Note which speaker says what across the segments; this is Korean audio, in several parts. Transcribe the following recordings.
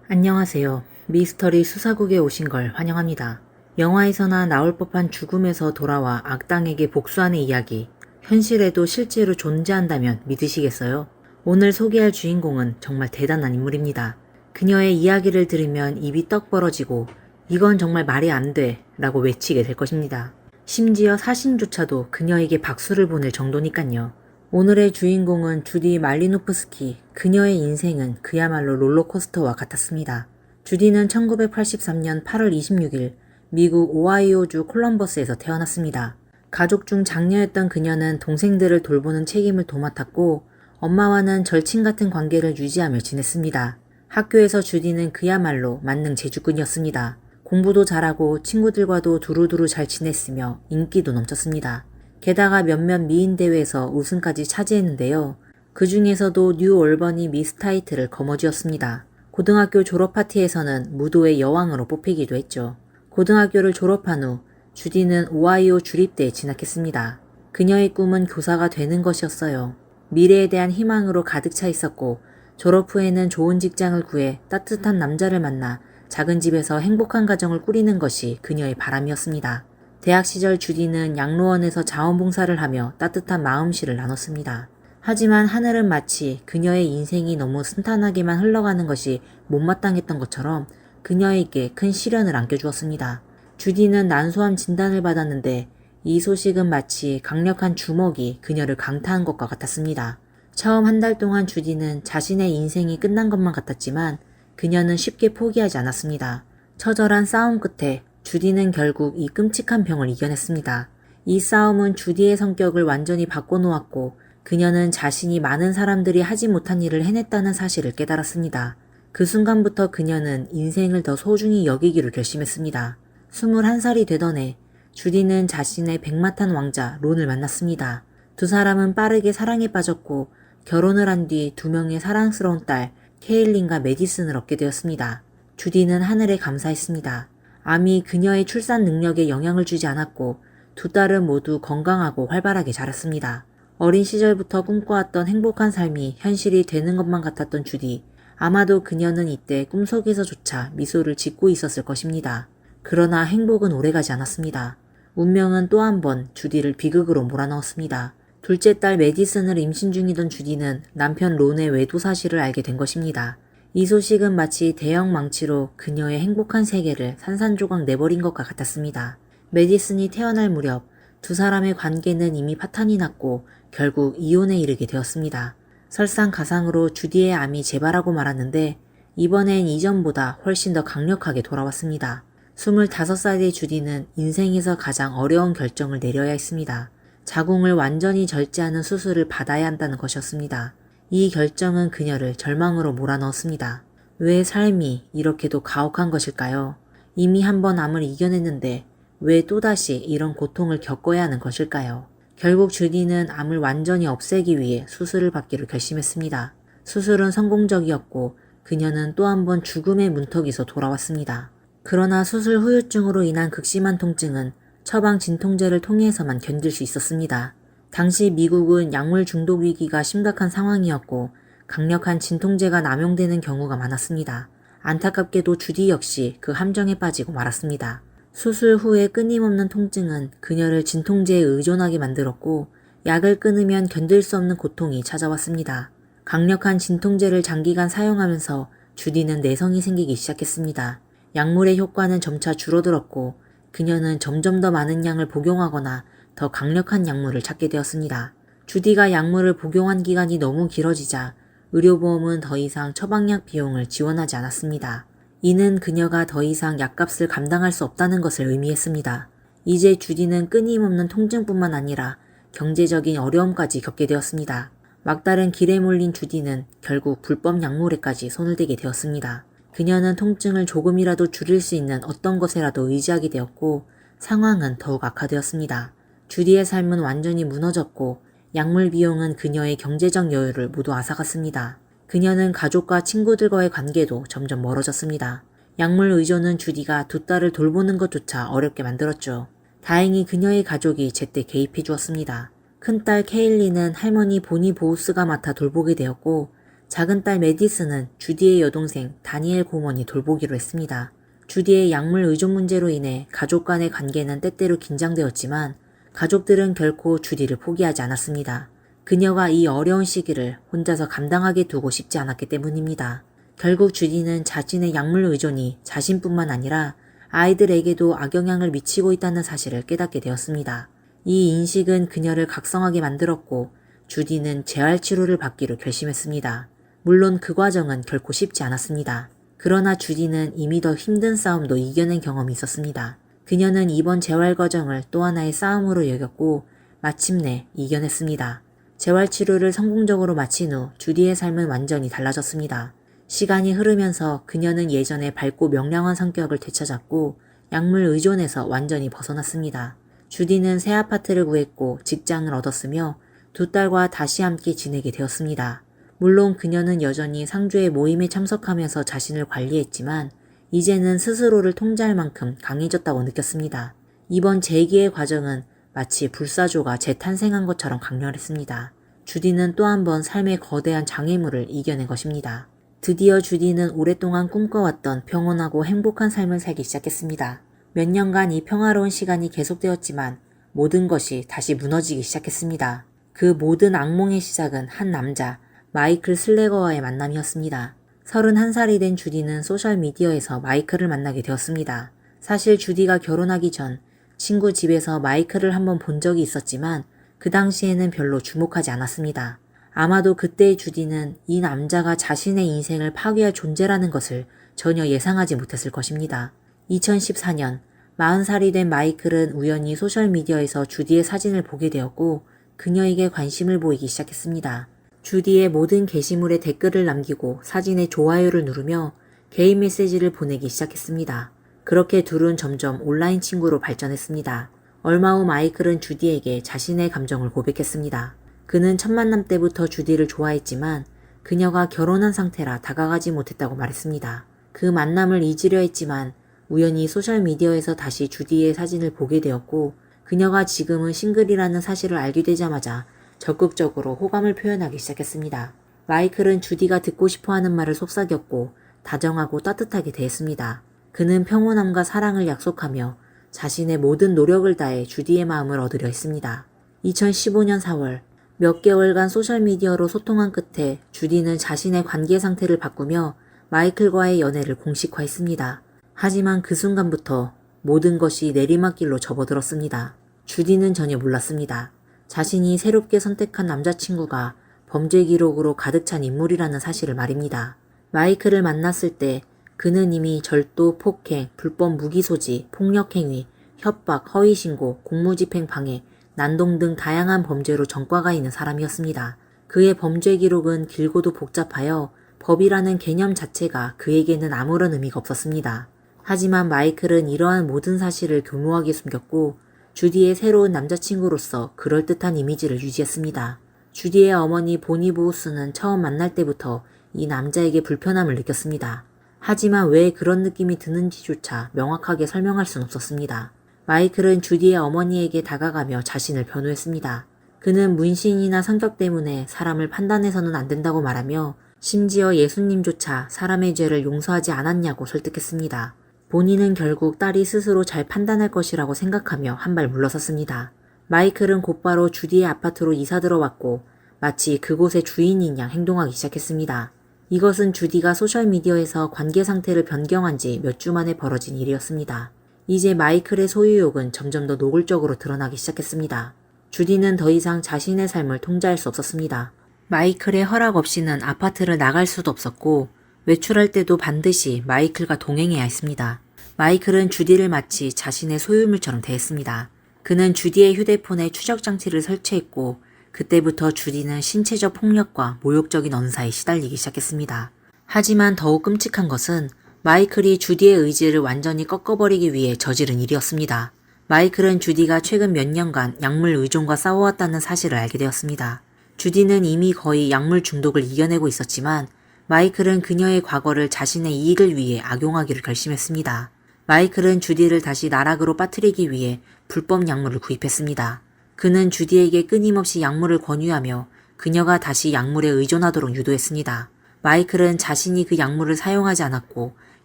Speaker 1: 안녕하세요. 미스터리 수사국에 오신 걸 환영합니다. 영화에서나 나올 법한 죽음에서 돌아와 악당에게 복수하는 이야기, 현실에도 실제로 존재한다면 믿으시겠어요? 오늘 소개할 주인공은 정말 대단한 인물입니다. 그녀의 이야기를 들으면 입이 떡 벌어지고 이건 정말 말이 안 돼 라고 외치게 될 것입니다. 심지어 사신조차도 그녀에게 박수를 보낼 정도니깐요. 오늘의 주인공은 주디 말리노프스키. 그녀의 인생은 그야말로 롤러코스터와 같았습니다. 주디는 1983년 8월 26일 미국 오하이오주 콜럼버스에서 태어났습니다. 가족 중 장녀였던 그녀는 동생들을 돌보는 책임을 도맡았고 엄마와는 절친 같은 관계를 유지하며 지냈습니다. 학교에서 주디는 그야말로 만능 재주꾼이었습니다. 공부도 잘하고 친구들과도 두루두루 잘 지냈으며 인기도 넘쳤습니다. 게다가 몇몇 미인 대회에서 우승까지 차지했는데요. 그 중에서도 뉴 올버니 미스 타이틀을 거머쥐었습니다. 고등학교 졸업 파티에서는 무도의 여왕으로 뽑히기도 했죠. 고등학교를 졸업한 후 주디는 오하이오 주립대에 진학했습니다. 그녀의 꿈은 교사가 되는 것이었어요. 미래에 대한 희망으로 가득 차 있었고 졸업 후에는 좋은 직장을 구해 따뜻한 남자를 만나 작은 집에서 행복한 가정을 꾸리는 것이 그녀의 바람이었습니다. 대학 시절 주디는 양로원에서 자원봉사를 하며 따뜻한 마음씨를 나눴습니다. 하지만 하늘은 마치 그녀의 인생이 너무 순탄하게만 흘러가는 것이 못마땅했던 것처럼 그녀에게 큰 시련을 안겨주었습니다. 주디는 난소암 진단을 받았는데 이 소식은 마치 강력한 주먹이 그녀를 강타한 것과 같았습니다. 처음 한 달 동안 주디는 자신의 인생이 끝난 것만 같았지만 그녀는 쉽게 포기하지 않았습니다. 처절한 싸움 끝에 주디는 결국 이 끔찍한 병을 이겨냈습니다. 이 싸움은 주디의 성격을 완전히 바꿔놓았고 그녀는 자신이 많은 사람들이 하지 못한 일을 해냈다는 사실을 깨달았습니다. 그 순간부터 그녀는 인생을 더 소중히 여기기로 결심했습니다. 21살이 되던 해 주디는 자신의 백마탄 왕자 론을 만났습니다. 두 사람은 빠르게 사랑에 빠졌고 결혼을 한 뒤 두 명의 사랑스러운 딸 케일린과 메디슨을 얻게 되었습니다. 주디는 하늘에 감사했습니다. 암이 그녀의 출산 능력에 영향을 주지 않았고 두 딸은 모두 건강하고 활발하게 자랐습니다. 어린 시절부터 꿈꿔왔던 행복한 삶이 현실이 되는 것만 같았던 주디. 아마도 그녀는 이때 꿈속에서조차 미소를 짓고 있었을 것입니다. 그러나 행복은 오래가지 않았습니다. 운명은 또 한 번 주디를 비극으로 몰아넣었습니다. 둘째 딸 메디슨을 임신 중이던 주디는 남편 론의 외도 사실을 알게 된 것입니다. 이 소식은 마치 대형 망치로 그녀의 행복한 세계를 산산조각 내버린 것과 같았습니다. 메디슨이 태어날 무렵 두 사람의 관계는 이미 파탄이 났고 결국 이혼에 이르게 되었습니다. 설상가상으로 주디의 암이 재발하고 말았는데 이번엔 이전보다 훨씬 더 강력하게 돌아왔습니다. 25살의 주디는 인생에서 가장 어려운 결정을 내려야 했습니다. 자궁을 완전히 절제하는 수술을 받아야 한다는 것이었습니다. 이 결정은 그녀를 절망으로 몰아넣었습니다. 왜 삶이 이렇게도 가혹한 것일까요? 이미 한 번 암을 이겨냈는데 왜 또다시 이런 고통을 겪어야 하는 것일까요? 결국 주디는 암을 완전히 없애기 위해 수술을 받기로 결심했습니다. 수술은 성공적이었고 그녀는 또 한 번 죽음의 문턱에서 돌아왔습니다. 그러나 수술 후유증으로 인한 극심한 통증은 처방 진통제를 통해서만 견딜 수 있었습니다. 당시 미국은 약물 중독 위기가 심각한 상황이었고 강력한 진통제가 남용되는 경우가 많았습니다. 안타깝게도 주디 역시 그 함정에 빠지고 말았습니다. 수술 후에 끊임없는 통증은 그녀를 진통제에 의존하게 만들었고 약을 끊으면 견딜 수 없는 고통이 찾아왔습니다. 강력한 진통제를 장기간 사용하면서 주디는 내성이 생기기 시작했습니다. 약물의 효과는 점차 줄어들었고 그녀는 점점 더 많은 양을 복용하거나 더 강력한 약물을 찾게 되었습니다. 주디가 약물을 복용한 기간이 너무 길어지자 의료보험은 더 이상 처방약 비용을 지원하지 않았습니다. 이는 그녀가 더 이상 약값을 감당할 수 없다는 것을 의미했습니다. 이제 주디는 끊임없는 통증뿐만 아니라 경제적인 어려움까지 겪게 되었습니다. 막다른 길에 몰린 주디는 결국 불법 약물에까지 손을 대게 되었습니다. 그녀는 통증을 조금이라도 줄일 수 있는 어떤 것에라도 의지하게 되었고 상황은 더욱 악화되었습니다. 주디의 삶은 완전히 무너졌고 약물 비용은 그녀의 경제적 여유를 모두 앗아갔습니다. 그녀는 가족과 친구들과의 관계도 점점 멀어졌습니다. 약물 의존은 주디가 두 딸을 돌보는 것조차 어렵게 만들었죠. 다행히 그녀의 가족이 제때 개입해 주었습니다. 큰딸 케일리는 할머니 보니 보우스가 맡아 돌보게 되었고 작은 딸 메디슨은 주디의 여동생 다니엘 고먼이 돌보기로 했습니다. 주디의 약물 의존 문제로 인해 가족 간의 관계는 때때로 긴장되었지만 가족들은 결코 주디를 포기하지 않았습니다. 그녀가 이 어려운 시기를 혼자서 감당하게 두고 싶지 않았기 때문입니다. 결국 주디는 자신의 약물 의존이 자신뿐만 아니라 아이들에게도 악영향을 미치고 있다는 사실을 깨닫게 되었습니다. 이 인식은 그녀를 각성하게 만들었고 주디는 재활 치료를 받기로 결심했습니다. 물론 그 과정은 결코 쉽지 않았습니다. 그러나 주디는 이미 더 힘든 싸움도 이겨낸 경험이 있었습니다. 그녀는 이번 재활 과정을 또 하나의 싸움으로 여겼고 마침내 이겨냈습니다. 재활 치료를 성공적으로 마친 후 주디의 삶은 완전히 달라졌습니다. 시간이 흐르면서 그녀는 예전의 밝고 명랑한 성격을 되찾았고 약물 의존에서 완전히 벗어났습니다. 주디는 새 아파트를 구했고 직장을 얻었으며 두 딸과 다시 함께 지내게 되었습니다. 물론 그녀는 여전히 상주의 모임에 참석하면서 자신을 관리했지만 이제는 스스로를 통제할 만큼 강해졌다고 느꼈습니다. 이번 재기의 과정은 마치 불사조가 재탄생한 것처럼 강렬했습니다. 주디는 또 한 번 삶의 거대한 장애물을 이겨낸 것입니다. 드디어 주디는 오랫동안 꿈꿔왔던 평온하고 행복한 삶을 살기 시작했습니다. 몇 년간 이 평화로운 시간이 계속되었지만 모든 것이 다시 무너지기 시작했습니다. 그 모든 악몽의 시작은 한 남자, 마이클 슬래거와의 만남이었습니다. 31살이 된 주디는 소셜미디어에서 마이클을 만나게 되었습니다. 사실 주디가 결혼하기 전 친구 집에서 마이클을 한번 본 적이 있었지만 그 당시에는 별로 주목하지 않았습니다. 아마도 그때의 주디는 이 남자가 자신의 인생을 파괴할 존재라는 것을 전혀 예상하지 못했을 것입니다. 2014년 40살이 된 마이클은 우연히 소셜미디어에서 주디의 사진을 보게 되었고 그녀에게 관심을 보이기 시작했습니다. 주디의 모든 게시물에 댓글을 남기고 사진에 좋아요를 누르며 개인 메시지를 보내기 시작했습니다. 그렇게 둘은 점점 온라인 친구로 발전했습니다. 얼마 후 마이클은 주디에게 자신의 감정을 고백했습니다. 그는 첫 만남 때부터 주디를 좋아했지만 그녀가 결혼한 상태라 다가가지 못했다고 말했습니다. 그 만남을 잊으려 했지만 우연히 소셜미디어에서 다시 주디의 사진을 보게 되었고 그녀가 지금은 싱글이라는 사실을 알게 되자마자 적극적으로 호감을 표현하기 시작했습니다. 마이클은 주디가 듣고 싶어하는 말을 속삭였고 다정하고 따뜻하게 대했습니다. 그는 평온함과 사랑을 약속하며 자신의 모든 노력을 다해 주디의 마음을 얻으려 했습니다. 2015년 4월 몇 개월간 소셜미디어로 소통한 끝에 주디는 자신의 관계 상태를 바꾸며 마이클과의 연애를 공식화했습니다. 하지만 그 순간부터 모든 것이 내리막길로 접어들었습니다. 주디는 전혀 몰랐습니다. 자신이 새롭게 선택한 남자친구가 범죄 기록으로 가득 찬 인물이라는 사실을 말입니다. 마이클을 만났을 때 그는 이미 절도, 폭행, 불법 무기 소지, 폭력행위, 협박, 허위신고, 공무집행 방해, 난동 등 다양한 범죄로 전과가 있는 사람이었습니다. 그의 범죄 기록은 길고도 복잡하여 법이라는 개념 자체가 그에게는 아무런 의미가 없었습니다. 하지만 마이클은 이러한 모든 사실을 교묘하게 숨겼고 주디의 새로운 남자친구로서 그럴듯한 이미지를 유지했습니다. 주디의 어머니 보니 보우스는 처음 만날 때부터 이 남자에게 불편함을 느꼈습니다. 하지만 왜 그런 느낌이 드는지조차 명확하게 설명할 순 없었습니다. 마이클은 주디의 어머니에게 다가가며 자신을 변호했습니다. 그는 문신이나 성격 때문에 사람을 판단해서는 안 된다고 말하며 심지어 예수님조차 사람의 죄를 용서하지 않았냐고 설득했습니다. 본인은 결국 딸이 스스로 잘 판단할 것이라고 생각하며 한 발 물러섰습니다. 마이클은 곧바로 주디의 아파트로 이사 들어왔고 마치 그곳의 주인인 양 행동하기 시작했습니다. 이것은 주디가 소셜미디어에서 관계 상태를 변경한 지 몇 주 만에 벌어진 일이었습니다. 이제 마이클의 소유욕은 점점 더 노골적으로 드러나기 시작했습니다. 주디는 더 이상 자신의 삶을 통제할 수 없었습니다. 마이클의 허락 없이는 아파트를 나갈 수도 없었고 외출할 때도 반드시 마이클과 동행해야 했습니다. 마이클은 주디를 마치 자신의 소유물처럼 대했습니다. 그는 주디의 휴대폰에 추적 장치를 설치했고 그때부터 주디는 신체적 폭력과 모욕적인 언사에 시달리기 시작했습니다. 하지만 더욱 끔찍한 것은 마이클이 주디의 의지를 완전히 꺾어버리기 위해 저지른 일이었습니다. 마이클은 주디가 최근 몇 년간 약물 의존과 싸워왔다는 사실을 알게 되었습니다. 주디는 이미 거의 약물 중독을 이겨내고 있었지만 마이클은 그녀의 과거를 자신의 이익을 위해 악용하기를 결심했습니다. 마이클은 주디를 다시 나락으로 빠뜨리기 위해 불법 약물을 구입했습니다. 그는 주디에게 끊임없이 약물을 권유하며 그녀가 다시 약물에 의존하도록 유도했습니다. 마이클은 자신이 그 약물을 사용하지 않았고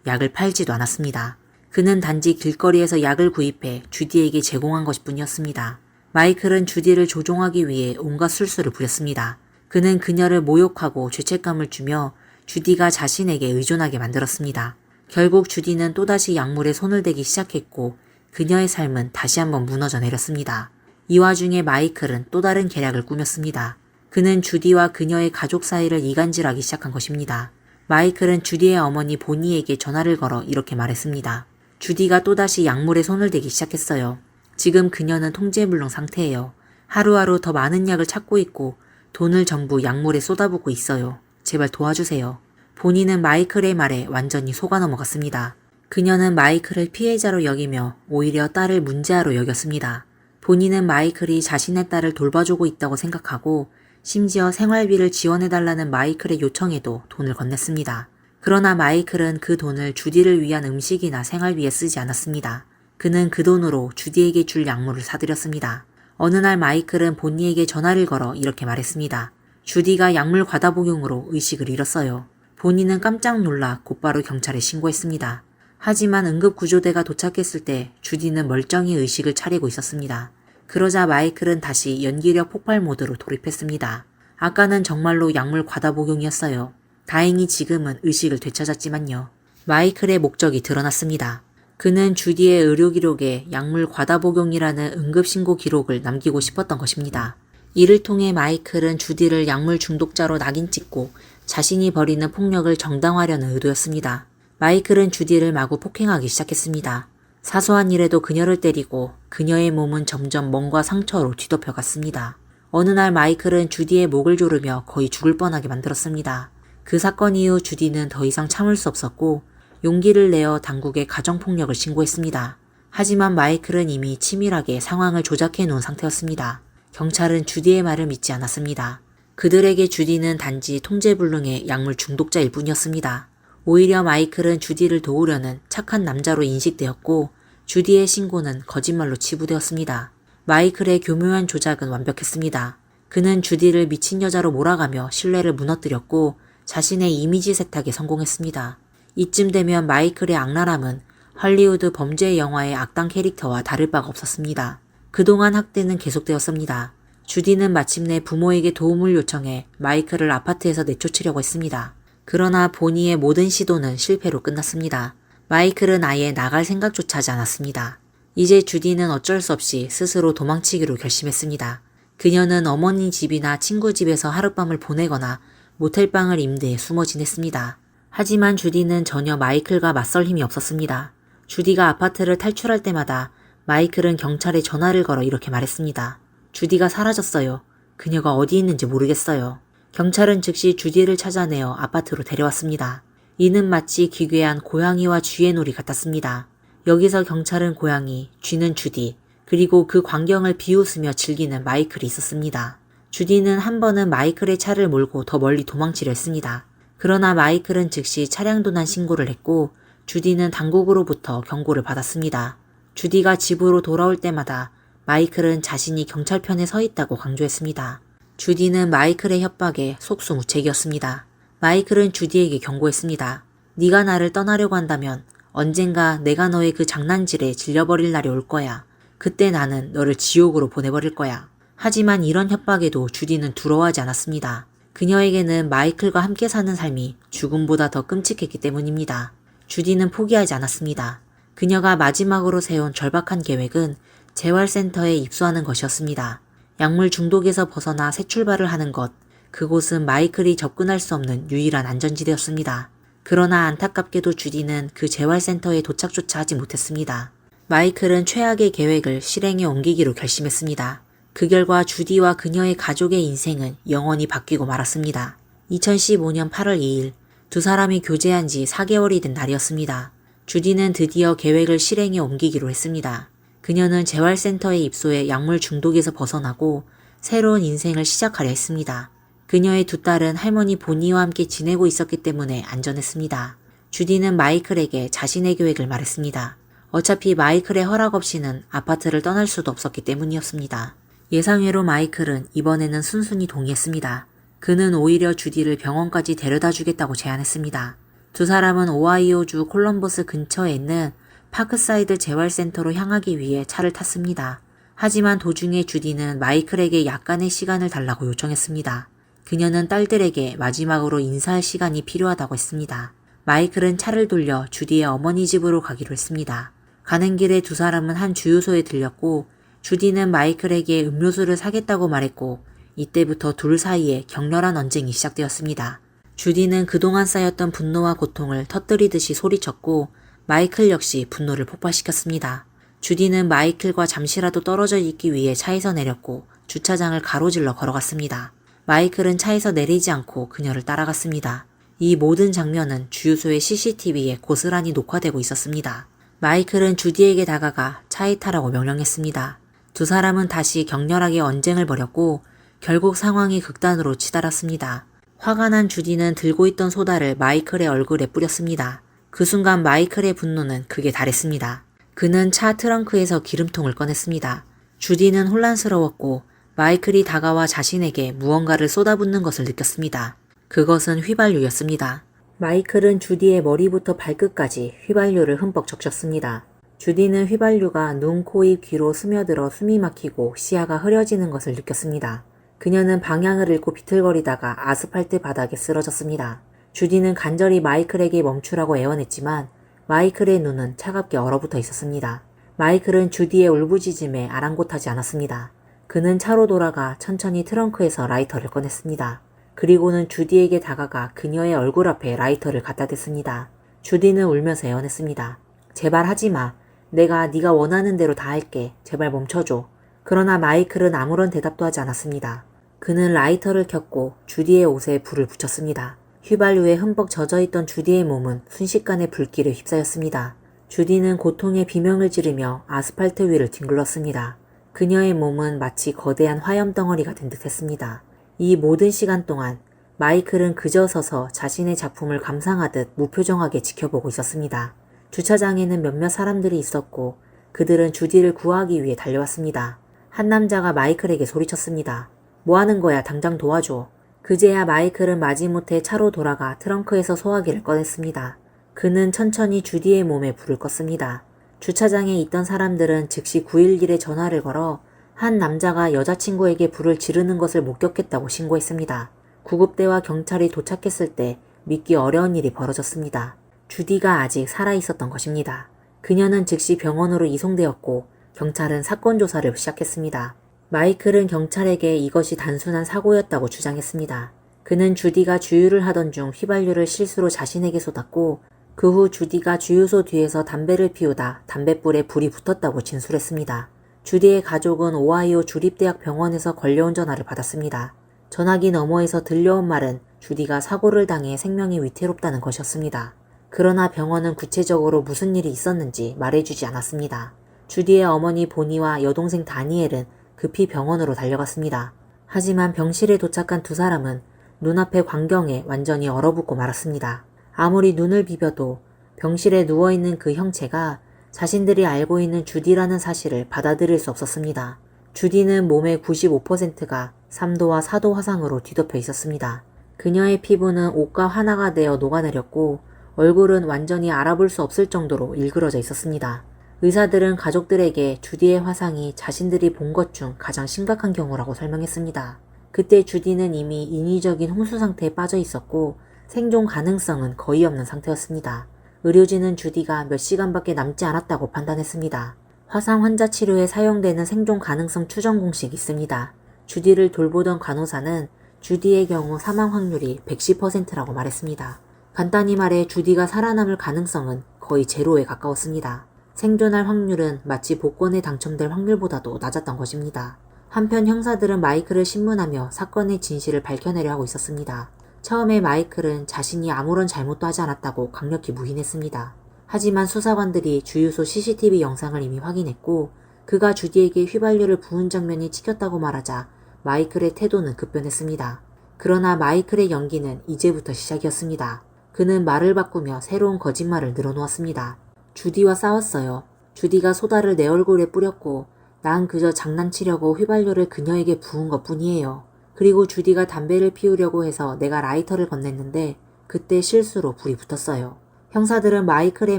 Speaker 1: 약을 팔지도 않았습니다. 그는 단지 길거리에서 약을 구입해 주디에게 제공한 것뿐이었습니다. 마이클은 주디를 조종하기 위해 온갖 술수를 부렸습니다. 그는 그녀를 모욕하고 죄책감을 주며 주디가 자신에게 의존하게 만들었습니다. 결국 주디는 또다시 약물에 손을 대기 시작했고 그녀의 삶은 다시 한번 무너져 내렸습니다. 이 와중에 마이클은 또 다른 계략을 꾸몄습니다. 그는 주디와 그녀의 가족 사이를 이간질하기 시작한 것입니다. 마이클은 주디의 어머니 보니에게 전화를 걸어 이렇게 말했습니다. 주디가 또다시 약물에 손을 대기 시작했어요. 지금 그녀는 통제불능 상태예요. 하루하루 더 많은 약을 찾고 있고 돈을 전부 약물에 쏟아붓고 있어요. 제발 도와주세요. 보니는 마이클의 말에 완전히 속아 넘어갔습니다. 그녀는 마이클을 피해자로 여기며 오히려 딸을 문제아로 여겼습니다. 보니는 마이클이 자신의 딸을 돌봐주고 있다고 생각하고 심지어 생활비를 지원해달라는 마이클의 요청에도 돈을 건넸습니다. 그러나 마이클은 그 돈을 주디를 위한 음식이나 생활비에 쓰지 않았습니다. 그는 그 돈으로 주디에게 줄 약물을 사들였습니다. 어느 날 마이클은 보니에게 전화를 걸어 이렇게 말했습니다. 주디가 약물 과다 복용으로 의식을 잃었어요. 보니는 깜짝 놀라 곧바로 경찰에 신고했습니다. 하지만 응급구조대가 도착했을 때 주디는 멀쩡히 의식을 차리고 있었습니다. 그러자 마이클은 다시 연기력 폭발 모드로 돌입했습니다. 아까는 정말로 약물 과다 복용이었어요. 다행히 지금은 의식을 되찾았지만요. 마이클의 목적이 드러났습니다. 그는 주디의 의료기록에 약물 과다 복용이라는 응급신고 기록을 남기고 싶었던 것입니다. 이를 통해 마이클은 주디를 약물 중독자로 낙인 찍고 자신이 벌이는 폭력을 정당화하려는 의도였습니다. 마이클은 주디를 마구 폭행하기 시작했습니다. 사소한 일에도 그녀를 때리고 그녀의 몸은 점점 멍과 상처로 뒤덮여 갔습니다. 어느 날 마이클은 주디의 목을 조르며 거의 죽을 뻔하게 만들었습니다. 그 사건 이후 주디는 더 이상 참을 수 없었고 용기를 내어 당국에 가정폭력을 신고했습니다. 하지만 마이클은 이미 치밀하게 상황을 조작해 놓은 상태였습니다. 경찰은 주디의 말을 믿지 않았습니다. 그들에게 주디는 단지 통제불능의 약물 중독자일 뿐이었습니다. 오히려 마이클은 주디를 도우려는 착한 남자로 인식되었고 주디의 신고는 거짓말로 치부되었습니다. 마이클의 교묘한 조작은 완벽했습니다. 그는 주디를 미친 여자로 몰아가며 신뢰를 무너뜨렸고 자신의 이미지 세탁에 성공했습니다. 이쯤 되면 마이클의 악랄함은 할리우드 범죄 영화의 악당 캐릭터와 다를 바가 없었습니다. 그동안 학대는 계속되었습니다. 주디는 마침내 부모에게 도움을 요청해 마이클을 아파트에서 내쫓으려고 했습니다. 그러나 보니의 모든 시도는 실패로 끝났습니다. 마이클은 아예 나갈 생각조차 하지 않았습니다. 이제 주디는 어쩔 수 없이 스스로 도망치기로 결심했습니다. 그녀는 어머니 집이나 친구 집에서 하룻밤을 보내거나 모텔방을 임대해 숨어 지냈습니다. 하지만 주디는 전혀 마이클과 맞설 힘이 없었습니다. 주디가 아파트를 탈출할 때마다 마이클은 경찰에 전화를 걸어 이렇게 말했습니다. 주디가 사라졌어요. 그녀가 어디 있는지 모르겠어요. 경찰은 즉시 주디를 찾아내어 아파트로 데려왔습니다. 이는 마치 기괴한 고양이와 쥐의 놀이 같았습니다. 여기서 경찰은 고양이, 쥐는 주디, 그리고 그 광경을 비웃으며 즐기는 마이클이 있었습니다. 주디는 한 번은 마이클의 차를 몰고 더 멀리 도망치려 했습니다. 그러나 마이클은 즉시 차량 도난 신고를 했고 주디는 당국으로부터 경고를 받았습니다. 주디가 집으로 돌아올 때마다 마이클은 자신이 경찰 편에 서 있다고 강조했습니다. 주디는 마이클의 협박에 속수무책이었습니다. 마이클은 주디에게 경고했습니다. 네가 나를 떠나려고 한다면 언젠가 내가 너의 그 장난질에 질려버릴 날이 올 거야. 그때 나는 너를 지옥으로 보내버릴 거야. 하지만 이런 협박에도 주디는 두려워하지 않았습니다. 그녀에게는 마이클과 함께 사는 삶이 죽음보다 더 끔찍했기 때문입니다. 주디는 포기하지 않았습니다. 그녀가 마지막으로 세운 절박한 계획은 재활센터에 입소하는 것이었습니다. 약물 중독에서 벗어나 새 출발을 하는 것, 그곳은 마이클이 접근할 수 없는 유일한 안전지대였습니다. 그러나 안타깝게도 주디는 그 재활센터에 도착조차 하지 못했습니다. 마이클은 최악의 계획을 실행에 옮기기로 결심했습니다. 그 결과 주디와 그녀의 가족의 인생은 영원히 바뀌고 말았습니다. 2015년 8월 2일, 두 사람이 교제한 지 4개월이 된 날이었습니다. 주디는 드디어 계획을 실행에 옮기기로 했습니다. 그녀는 재활센터에 입소해 약물 중독에서 벗어나고 새로운 인생을 시작하려 했습니다. 그녀의 두 딸은 할머니 보니와 함께 지내고 있었기 때문에 안전했습니다. 주디는 마이클에게 자신의 계획을 말했습니다. 어차피 마이클의 허락 없이는 아파트를 떠날 수도 없었기 때문이었습니다. 예상외로 마이클은 이번에는 순순히 동의했습니다. 그는 오히려 주디를 병원까지 데려다 주겠다고 제안했습니다. 두 사람은 오하이오주 콜럼버스 근처에 있는 파크사이드 재활센터로 향하기 위해 차를 탔습니다. 하지만 도중에 주디는 마이클에게 약간의 시간을 달라고 요청했습니다. 그녀는 딸들에게 마지막으로 인사할 시간이 필요하다고 했습니다. 마이클은 차를 돌려 주디의 어머니 집으로 가기로 했습니다. 가는 길에 두 사람은 한 주유소에 들렸고 주디는 마이클에게 음료수를 사겠다고 말했고 이때부터 둘 사이에 격렬한 언쟁이 시작되었습니다. 주디는 그동안 쌓였던 분노와 고통을 터뜨리듯이 소리쳤고 마이클 역시 분노를 폭발시켰습니다. 주디는 마이클과 잠시라도 떨어져 있기 위해 차에서 내렸고 주차장을 가로질러 걸어갔습니다. 마이클은 차에서 내리지 않고 그녀를 따라갔습니다. 이 모든 장면은 주유소의 CCTV에 고스란히 녹화되고 있었습니다. 마이클은 주디에게 다가가 차에 타라고 명령했습니다. 두 사람은 다시 격렬하게 언쟁을 벌였고 결국 상황이 극단으로 치달았습니다. 화가 난 주디는 들고 있던 소다를 마이클의 얼굴에 뿌렸습니다. 그 순간 마이클의 분노는 극에 달했습니다. 그는 차 트렁크에서 기름통을 꺼냈습니다. 주디는 혼란스러웠고 마이클이 다가와 자신에게 무언가를 쏟아붓는 것을 느꼈습니다. 그것은 휘발유였습니다. 마이클은 주디의 머리부터 발끝까지 휘발유를 흠뻑 적셨습니다. 주디는 휘발유가 눈, 코, 입, 귀로 스며들어 숨이 막히고 시야가 흐려지는 것을 느꼈습니다. 그녀는 방향을 잃고 비틀거리다가 아스팔트 바닥에 쓰러졌습니다. 주디는 간절히 마이클에게 멈추라고 애원했지만 마이클의 눈은 차갑게 얼어붙어 있었습니다. 마이클은 주디의 울부짖음에 아랑곳하지 않았습니다. 그는 차로 돌아가 천천히 트렁크에서 라이터를 꺼냈습니다. 그리고는 주디에게 다가가 그녀의 얼굴 앞에 라이터를 갖다 댔습니다. 주디는 울면서 애원했습니다. 제발 하지마. 내가 네가 원하는 대로 다 할게. 제발 멈춰줘. 그러나 마이클은 아무런 대답도 하지 않았습니다. 그는 라이터를 켰고 주디의 옷에 불을 붙였습니다. 휘발유에 흠뻑 젖어있던 주디의 몸은 순식간에 불길에 휩싸였습니다. 주디는 고통의 비명을 지르며 아스팔트 위를 뒹굴렀습니다. 그녀의 몸은 마치 거대한 화염덩어리가 된 듯했습니다. 이 모든 시간 동안 마이클은 그저 서서 자신의 작품을 감상하듯 무표정하게 지켜보고 있었습니다. 주차장에는 몇몇 사람들이 있었고 그들은 주디를 구하기 위해 달려왔습니다. 한 남자가 마이클에게 소리쳤습니다. 뭐 하는 거야? 당장 도와줘. 그제야 마이클은 마지못해 차로 돌아가 트렁크에서 소화기를 꺼냈습니다. 그는 천천히 주디의 몸에 불을 껐습니다. 주차장에 있던 사람들은 즉시 911에 전화를 걸어 한 남자가 여자친구에게 불을 지르는 것을 목격했다고 신고했습니다. 구급대와 경찰이 도착했을 때 믿기 어려운 일이 벌어졌습니다. 주디가 아직 살아있었던 것입니다. 그녀는 즉시 병원으로 이송되었고 경찰은 사건 조사를 시작했습니다. 마이클은 경찰에게 이것이 단순한 사고였다고 주장했습니다. 그는 주디가 주유를 하던 중 휘발유를 실수로 자신에게 쏟았고 그 후 주디가 주유소 뒤에서 담배를 피우다 담뱃불에 불이 붙었다고 진술했습니다. 주디의 가족은 오하이오 주립대학 병원에서 걸려온 전화를 받았습니다. 전화기 너머에서 들려온 말은 주디가 사고를 당해 생명이 위태롭다는 것이었습니다. 그러나 병원은 구체적으로 무슨 일이 있었는지 말해주지 않았습니다. 주디의 어머니 보니와 여동생 다니엘은 급히 병원으로 달려갔습니다. 하지만 병실에 도착한 두 사람은 눈앞의 광경에 완전히 얼어붙고 말았습니다. 아무리 눈을 비벼도 병실에 누워있는 그 형체가 자신들이 알고 있는 주디라는 사실을 받아들일 수 없었습니다. 주디는 몸의 95%가 3도와 4도 화상으로 뒤덮여 있었습니다. 그녀의 피부는 옷과 하나가 되어 녹아내렸고 얼굴은 완전히 알아볼 수 없을 정도로 일그러져 있었습니다. 의사들은 가족들에게 주디의 화상이 자신들이 본 것 중 가장 심각한 경우라고 설명했습니다. 그때 주디는 이미 인위적인 홍수 상태에 빠져 있었고 생존 가능성은 거의 없는 상태였습니다. 의료진은 주디가 몇 시간밖에 남지 않았다고 판단했습니다. 화상 환자 치료에 사용되는 생존 가능성 추정 공식이 있습니다. 주디를 돌보던 간호사는 주디의 경우 사망 확률이 110%라고 말했습니다. 간단히 말해 주디가 살아남을 가능성은 거의 제로에 가까웠습니다. 생존할 확률은 마치 복권에 당첨될 확률보다도 낮았던 것입니다. 한편 형사들은 마이클을 신문하며 사건의 진실을 밝혀내려 하고 있었습니다. 처음에 마이클은 자신이 아무런 잘못도 하지 않았다고 강력히 부인했습니다. 하지만 수사관들이 주유소 CCTV 영상을 이미 확인했고 그가 주디에게 휘발유를 부은 장면이 찍혔다고 말하자 마이클의 태도는 급변했습니다. 그러나 마이클의 연기는 이제부터 시작이었습니다. 그는 말을 바꾸며 새로운 거짓말을 늘어놓았습니다. 주디와 싸웠어요. 주디가 소다를 내 얼굴에 뿌렸고 난 그저 장난치려고 휘발유를 그녀에게 부은 것뿐이에요. 그리고 주디가 담배를 피우려고 해서 내가 라이터를 건넸는데 그때 실수로 불이 붙었어요. 형사들은 마이클의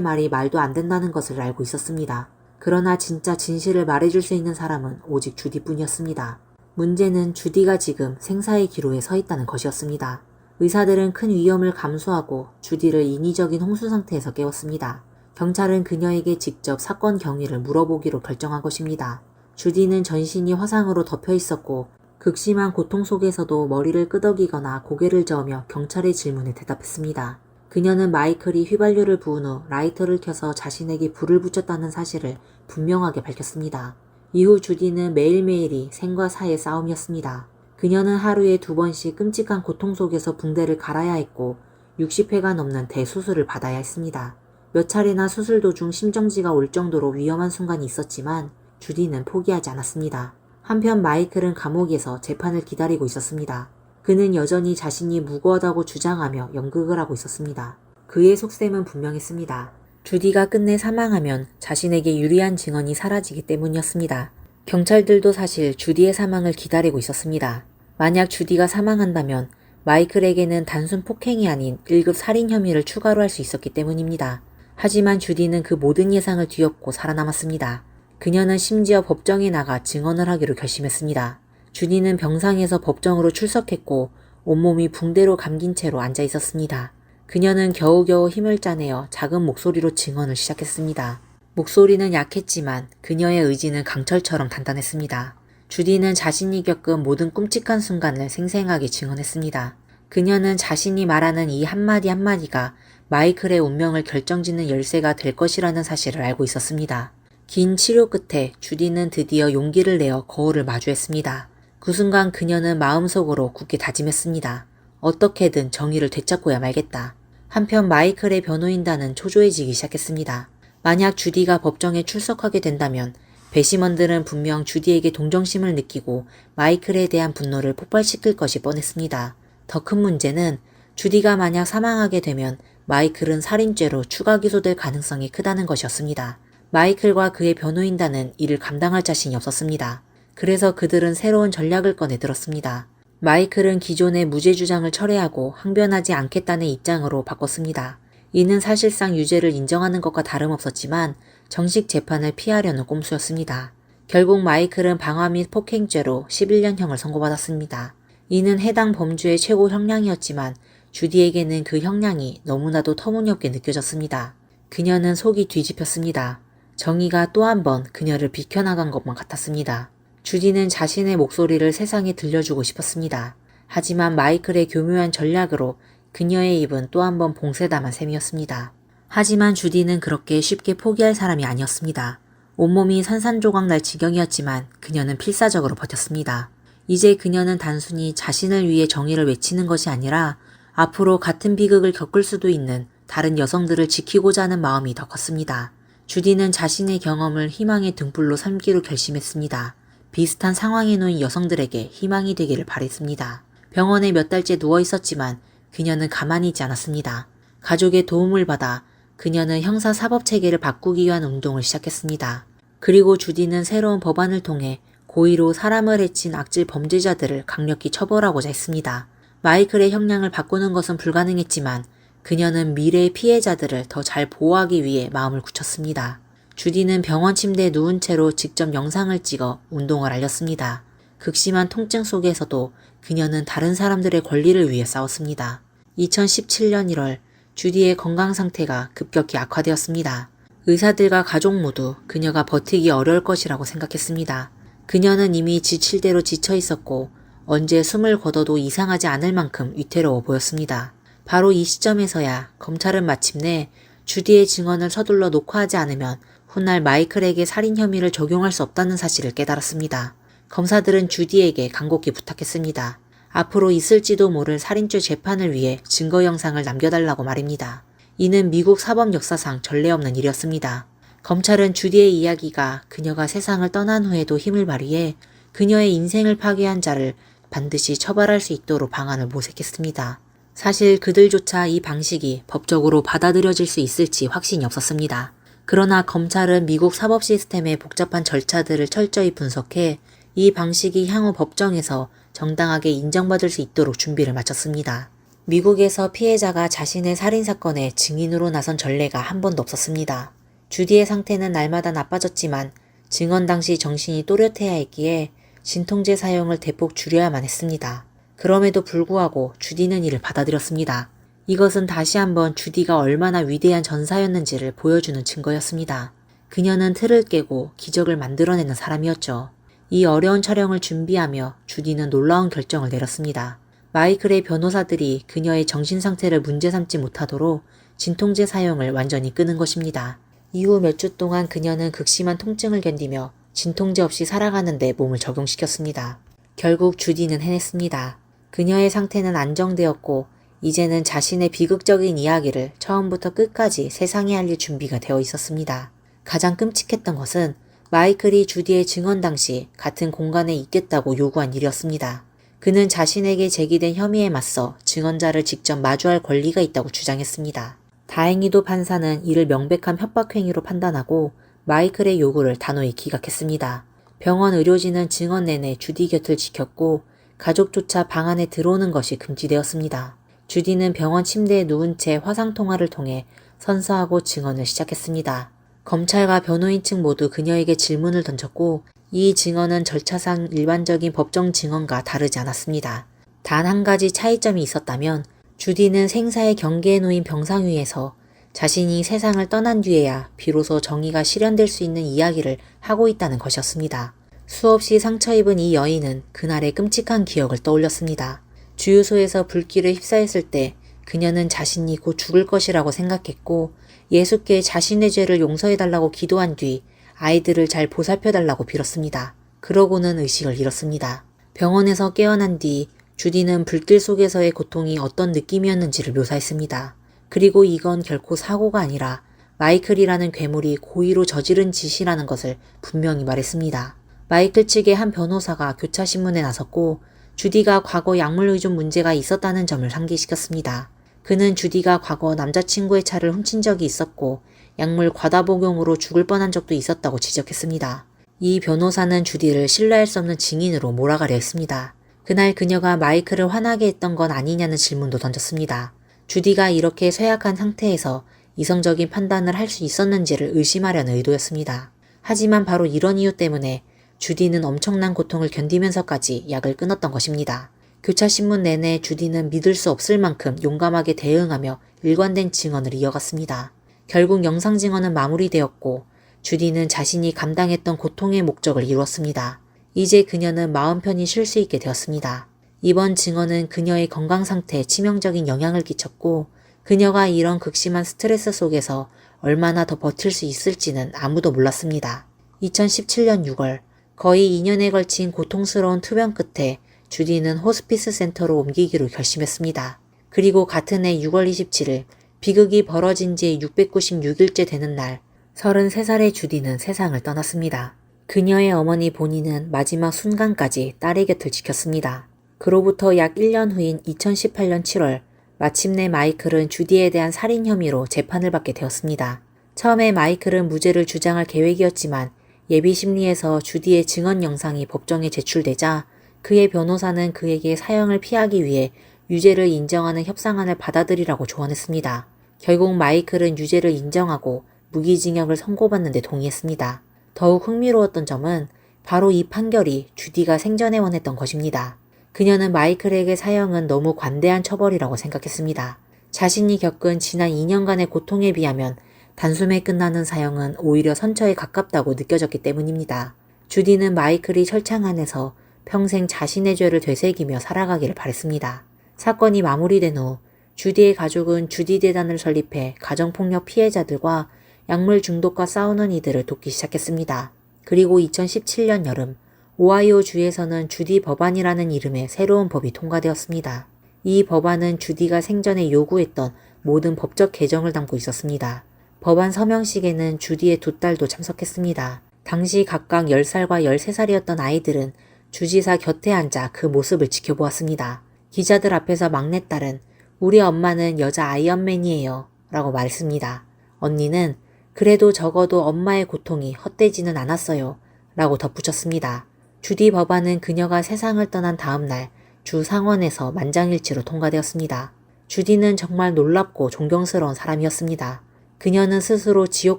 Speaker 1: 말이 말도 안 된다는 것을 알고 있었습니다. 그러나 진짜 진실을 말해줄 수 있는 사람은 오직 주디뿐이었습니다. 문제는 주디가 지금 생사의 기로에 서 있다는 것이었습니다. 의사들은 큰 위험을 감수하고 주디를 인위적인 홍수 상태에서 깨웠습니다. 경찰은 그녀에게 직접 사건 경위를 물어보기로 결정한 것입니다. 주디는 전신이 화상으로 덮여 있었고 극심한 고통 속에서도 머리를 끄덕이거나 고개를 저으며 경찰의 질문에 대답했습니다. 그녀는 마이클이 휘발유를 부은 후 라이터를 켜서 자신에게 불을 붙였다는 사실을 분명하게 밝혔습니다. 이후 주디는 매일매일이 생과 사의 싸움이었습니다. 그녀는 하루에 2번씩 끔찍한 고통 속에서 붕대를 갈아야 했고 60회가 넘는 대수술을 받아야 했습니다. 몇 차례나 수술 도중 심정지가 올 정도로 위험한 순간이 있었지만 주디는 포기하지 않았습니다. 한편 마이클은 감옥에서 재판을 기다리고 있었습니다. 그는 여전히 자신이 무고하다고 주장하며 연극을 하고 있었습니다. 그의 속셈은 분명했습니다. 주디가 끝내 사망하면 자신에게 유리한 증언이 사라지기 때문이었습니다. 경찰들도 사실 주디의 사망을 기다리고 있었습니다. 만약 주디가 사망한다면 마이클에게는 단순 폭행이 아닌 1급 살인 혐의를 추가로 할 수 있었기 때문입니다. 하지만 주디는 그 모든 예상을 뒤엎고 살아남았습니다. 그녀는 심지어 법정에 나가 증언을 하기로 결심했습니다. 주디는 병상에서 법정으로 출석했고 온몸이 붕대로 감긴 채로 앉아 있었습니다. 그녀는 겨우겨우 힘을 짜내어 작은 목소리로 증언을 시작했습니다. 목소리는 약했지만 그녀의 의지는 강철처럼 단단했습니다. 주디는 자신이 겪은 모든 끔찍한 순간을 생생하게 증언했습니다. 그녀는 자신이 말하는 이 한마디 한마디가 마이클의 운명을 결정짓는 열쇠가 될 것이라는 사실을 알고 있었습니다. 긴 치료 끝에 주디는 드디어 용기를 내어 거울을 마주했습니다. 그 순간 그녀는 마음속으로 굳게 다짐했습니다. 어떻게든 정의를 되찾고야 말겠다. 한편 마이클의 변호인단은 초조해지기 시작했습니다. 만약 주디가 법정에 출석하게 된다면 배심원들은 분명 주디에게 동정심을 느끼고 마이클에 대한 분노를 폭발시킬 것이 뻔했습니다. 더 큰 문제는 주디가 만약 사망하게 되면 마이클은 살인죄로 추가 기소될 가능성이 크다는 것이었습니다. 마이클과 그의 변호인단은 이를 감당할 자신이 없었습니다. 그래서 그들은 새로운 전략을 꺼내 들었습니다. 마이클은 기존의 무죄 주장을 철회하고 항변하지 않겠다는 입장으로 바꿨습니다. 이는 사실상 유죄를 인정하는 것과 다름없었지만 정식 재판을 피하려는 꼼수였습니다. 결국 마이클은 방화 및 폭행죄로 11년형을 선고받았습니다. 이는 해당 범주의 최고 형량이었지만 주디에게는 그 형량이 너무나도 터무니없게 느껴졌습니다. 그녀는 속이 뒤집혔습니다. 정의가 또 한 번 그녀를 비켜나간 것만 같았습니다. 주디는 자신의 목소리를 세상에 들려주고 싶었습니다. 하지만 마이클의 교묘한 전략으로 그녀의 입은 또 한 번 봉쇄당한 셈이었습니다. 하지만 주디는 그렇게 쉽게 포기할 사람이 아니었습니다. 온몸이 산산조각 날 지경이었지만 그녀는 필사적으로 버텼습니다. 이제 그녀는 단순히 자신을 위해 정의를 외치는 것이 아니라 앞으로 같은 비극을 겪을 수도 있는 다른 여성들을 지키고자 하는 마음이 더 컸습니다. 주디는 자신의 경험을 희망의 등불로 삼기로 결심했습니다. 비슷한 상황에 놓인 여성들에게 희망이 되기를 바랬습니다. 병원에 몇 달째 누워 있었지만 그녀는 가만히 있지 않았습니다. 가족의 도움을 받아 그녀는 형사 사법 체계를 바꾸기 위한 운동을 시작했습니다. 그리고 주디는 새로운 법안을 통해 고의로 사람을 해친 악질 범죄자들을 강력히 처벌하고자 했습니다. 마이클의 형량을 바꾸는 것은 불가능했지만 그녀는 미래의 피해자들을 더 잘 보호하기 위해 마음을 굳혔습니다. 주디는 병원 침대에 누운 채로 직접 영상을 찍어 운동을 알렸습니다. 극심한 통증 속에서도 그녀는 다른 사람들의 권리를 위해 싸웠습니다. 2017년 1월 주디의 건강 상태가 급격히 악화되었습니다. 의사들과 가족 모두 그녀가 버티기 어려울 것이라고 생각했습니다. 그녀는 이미 지칠 대로 지쳐 있었고 언제 숨을 거둬도 이상하지 않을 만큼 위태로워 보였습니다. 바로 이 시점에서야 검찰은 마침내 주디의 증언을 서둘러 녹화하지 않으면 훗날 마이클에게 살인 혐의를 적용할 수 없다는 사실을 깨달았습니다. 검사들은 주디에게 간곡히 부탁했습니다. 앞으로 있을지도 모를 살인죄 재판을 위해 증거 영상을 남겨달라고 말입니다. 이는 미국 사법 역사상 전례 없는 일이었습니다. 검찰은 주디의 이야기가 그녀가 세상을 떠난 후에도 힘을 발휘해 그녀의 인생을 파괴한 자를 반드시 처벌할 수 있도록 방안을 모색했습니다. 사실 그들조차 이 방식이 법적으로 받아들여질 수 있을지 확신이 없었습니다. 그러나 검찰은 미국 사법 시스템의 복잡한 절차들을 철저히 분석해 이 방식이 향후 법정에서 정당하게 인정받을 수 있도록 준비를 마쳤습니다. 미국에서 피해자가 자신의 살인사건에 증인으로 나선 전례가 한 번도 없었습니다. 주디의 상태는 날마다 나빠졌지만 증언 당시 정신이 또렷해야 했기에 진통제 사용을 대폭 줄여야만 했습니다. 그럼에도 불구하고 주디는 이를 받아들였습니다. 이것은 다시 한번 주디가 얼마나 위대한 전사였는지를 보여주는 증거였습니다. 그녀는 틀을 깨고 기적을 만들어내는 사람이었죠. 이 어려운 촬영을 준비하며 주디는 놀라운 결정을 내렸습니다. 마이클의 변호사들이 그녀의 정신 상태를 문제 삼지 못하도록 진통제 사용을 완전히 끄는 것입니다. 이후 몇 주 동안 그녀는 극심한 통증을 견디며 진통제 없이 살아가는 데 몸을 적용시켰습니다. 결국 주디는 해냈습니다. 그녀의 상태는 안정되었고 이제는 자신의 비극적인 이야기를 처음부터 끝까지 세상에 알릴 준비가 되어 있었습니다. 가장 끔찍했던 것은 마이클이 주디의 증언 당시 같은 공간에 있겠다고 요구한 일이었습니다. 그는 자신에게 제기된 혐의에 맞서 증언자를 직접 마주할 권리가 있다고 주장했습니다. 다행히도 판사는 이를 명백한 협박행위로 판단하고 마이클의 요구를 단호히 기각했습니다. 병원 의료진은 증언 내내 주디 곁을 지켰고 가족조차 방 안에 들어오는 것이 금지되었습니다. 주디는 병원 침대에 누운 채 화상통화를 통해 선서하고 증언을 시작했습니다. 검찰과 변호인 측 모두 그녀에게 질문을 던졌고 이 증언은 절차상 일반적인 법정 증언과 다르지 않았습니다. 단 한 가지 차이점이 있었다면 주디는 생사의 경계에 놓인 병상 위에서 자신이 세상을 떠난 뒤에야 비로소 정의가 실현될 수 있는 이야기를 하고 있다는 것이었습니다. 수없이 상처 입은 이 여인은 그날의 끔찍한 기억을 떠올렸습니다. 주유소에서 불길을 휩싸였을 때 그녀는 자신이 곧 죽을 것이라고 생각했고 예수께 자신의 죄를 용서해달라고 기도한 뒤 아이들을 잘 보살펴달라고 빌었습니다. 그러고는 의식을 잃었습니다. 병원에서 깨어난 뒤 주디는 불길 속에서의 고통이 어떤 느낌이었는지를 묘사했습니다. 그리고 이건 결코 사고가 아니라 마이클이라는 괴물이 고의로 저지른 짓이라는 것을 분명히 말했습니다. 마이클 측의 한 변호사가 교차신문에 나섰고 주디가 과거 약물 의존 문제가 있었다는 점을 상기시켰습니다. 그는 주디가 과거 남자친구의 차를 훔친 적이 있었고 약물 과다 복용으로 죽을 뻔한 적도 있었다고 지적했습니다. 이 변호사는 주디를 신뢰할 수 없는 증인으로 몰아가려 했습니다. 그날 그녀가 마이클을 화나게 했던 건 아니냐는 질문도 던졌습니다. 주디가 이렇게 쇠약한 상태에서 이성적인 판단을 할 수 있었는지를 의심하려는 의도였습니다. 하지만 바로 이런 이유 때문에 주디는 엄청난 고통을 견디면서까지 약을 끊었던 것입니다. 교차신문 내내 주디는 믿을 수 없을 만큼 용감하게 대응하며 일관된 증언을 이어갔습니다. 결국 영상 증언은 마무리되었고 주디는 자신이 감당했던 고통의 목적을 이루었습니다. 이제 그녀는 마음 편히 쉴 수 있게 되었습니다. 이번 증언은 그녀의 건강 상태에 치명적인 영향을 끼쳤고 그녀가 이런 극심한 스트레스 속에서 얼마나 더 버틸 수 있을지는 아무도 몰랐습니다. 2017년 6월 거의 2년에 걸친 고통스러운 투병 끝에 주디는 호스피스 센터로 옮기기로 결심했습니다. 그리고 같은 해 6월 27일 비극이 벌어진 지 696일째 되는 날 33살의 주디는 세상을 떠났습니다. 그녀의 어머니 본인은 마지막 순간까지 딸의 곁을 지켰습니다. 그로부터 약 1년 후인 2018년 7월 마침내 마이클은 주디에 대한 살인 혐의로 재판을 받게 되었습니다. 처음에 마이클은 무죄를 주장할 계획이었지만 예비심리에서 주디의 증언 영상이 법정에 제출되자 그의 변호사는 그에게 사형을 피하기 위해 유죄를 인정하는 협상안을 받아들이라고 조언했습니다. 결국 마이클은 유죄를 인정하고 무기징역을 선고받는 데 동의했습니다. 더욱 흥미로웠던 점은 바로 이 판결이 주디가 생전에 원했던 것입니다. 그녀는 마이클에게 사형은 너무 관대한 처벌이라고 생각했습니다. 자신이 겪은 지난 2년간의 고통에 비하면 단숨에 끝나는 사형은 오히려 선처에 가깝다고 느껴졌기 때문입니다. 주디는 마이클이 철창 안에서 평생 자신의 죄를 되새기며 살아가기를 바랬습니다. 사건이 마무리된 후 주디의 가족은 주디 대단을 설립해 가정폭력 피해자들과 약물 중독과 싸우는 이들을 돕기 시작했습니다. 그리고 2017년 여름 오하이오 주에서는 주디 법안이라는 이름의 새로운 법이 통과되었습니다. 이 법안은 주디가 생전에 요구했던 모든 법적 개정을 담고 있었습니다. 법안 서명식에는 주디의 두 딸도 참석했습니다. 당시 각각 10살과 13살이었던 아이들은 주지사 곁에 앉아 그 모습을 지켜보았습니다. 기자들 앞에서 막내딸은 우리 엄마는 여자 아이언맨이에요 라고 말했습니다. 언니는 그래도 적어도 엄마의 고통이 헛되지는 않았어요 라고 덧붙였습니다. 주디 법안은 그녀가 세상을 떠난 다음 날 주 상원에서 만장일치로 통과되었습니다. 주디는 정말 놀랍고 존경스러운 사람이었습니다. 그녀는 스스로 지옥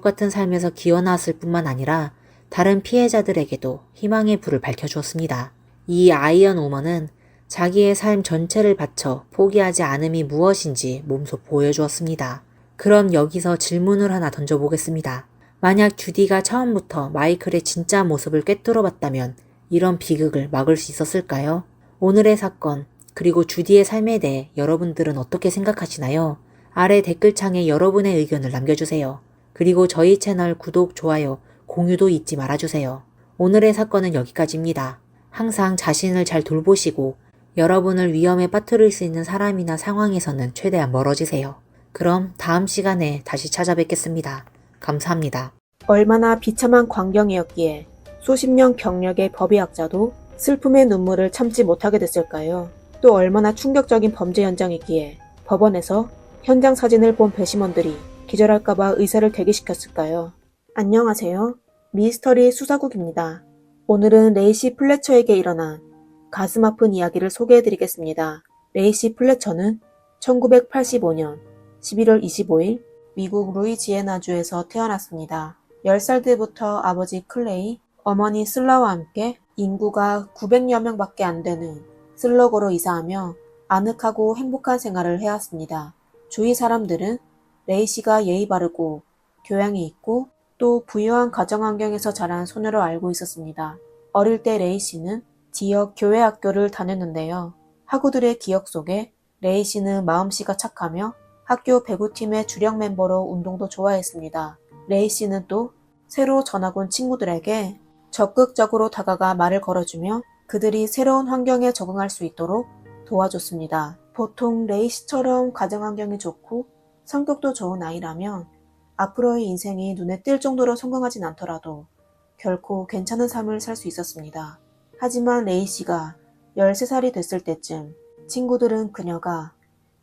Speaker 1: 같은 삶에서 기어나왔을 뿐만 아니라 다른 피해자들에게도 희망의 불을 밝혀주었습니다. 이 아이언 우먼은 자기의 삶 전체를 바쳐 포기하지 않음이 무엇인지 몸소 보여주었습니다. 그럼 여기서 질문을 하나 던져보겠습니다. 만약 주디가 처음부터 마이클의 진짜 모습을 꿰뚫어 봤다면 이런 비극을 막을 수 있었을까요? 오늘의 사건, 그리고 주디의 삶에 대해 여러분들은 어떻게 생각하시나요? 아래 댓글창에 여러분의 의견을 남겨주세요. 그리고 저희 채널 구독, 좋아요, 공유도 잊지 말아주세요. 오늘의 사건은 여기까지입니다. 항상 자신을 잘 돌보시고 여러분을 위험에 빠뜨릴 수 있는 사람이나 상황에서는 최대한 멀어지세요. 그럼 다음 시간에 다시 찾아뵙겠습니다. 감사합니다.
Speaker 2: 얼마나 비참한 광경이었기에 수십 년 경력의 법의학자도 슬픔의 눈물을 참지 못하게 됐을까요? 또 얼마나 충격적인 범죄 현장이기에 법원에서 현장 사진을 본 배심원들이 기절할까봐 의사를 대기시켰을까요? 안녕하세요. 미스터리 수사국입니다. 오늘은 레이시 플래처에게 일어난 가슴 아픈 이야기를 소개해드리겠습니다. 레이시 플래처는 1985년 11월 25일 미국 루이지애나주에서 태어났습니다. 10살 때부터 아버지 클레이, 어머니 슬라와 함께 인구가 900여 명밖에 안 되는 슬러거로 이사하며 아늑하고 행복한 생활을 해왔습니다. 주위 사람들은 레이시가 예의 바르고 교양이 있고 또 부유한 가정 환경에서 자란 소녀로 알고 있었습니다. 어릴 때 레이시는 지역 교회 학교를 다녔는데요. 학우들의 기억 속에 레이시는 마음씨가 착하며 학교 배구팀의 주력 멤버로 운동도 좋아했습니다. 레이시는 또 새로 전학 온 친구들에게 적극적으로 다가가 말을 걸어주며 그들이 새로운 환경에 적응할 수 있도록 도와줬습니다. 보통 레이시처럼 가정 환경이 좋고 성격도 좋은 아이라면 앞으로의 인생이 눈에 띌 정도로 성공하진 않더라도 결코 괜찮은 삶을 살 수 있었습니다. 하지만 레이시가 13살이 됐을 때쯤 친구들은 그녀가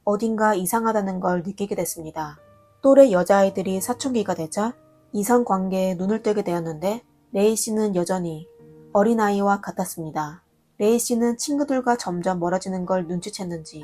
Speaker 2: 어딘가 이상하다는 걸 느끼게 됐습니다. 또래 여자아이들이 사춘기가 되자 이성관계에 눈을 뜨게 되었는데 레이시는 여전히 어린아이와 같았습니다. 레이시는 친구들과 점점 멀어지는 걸 눈치챘는지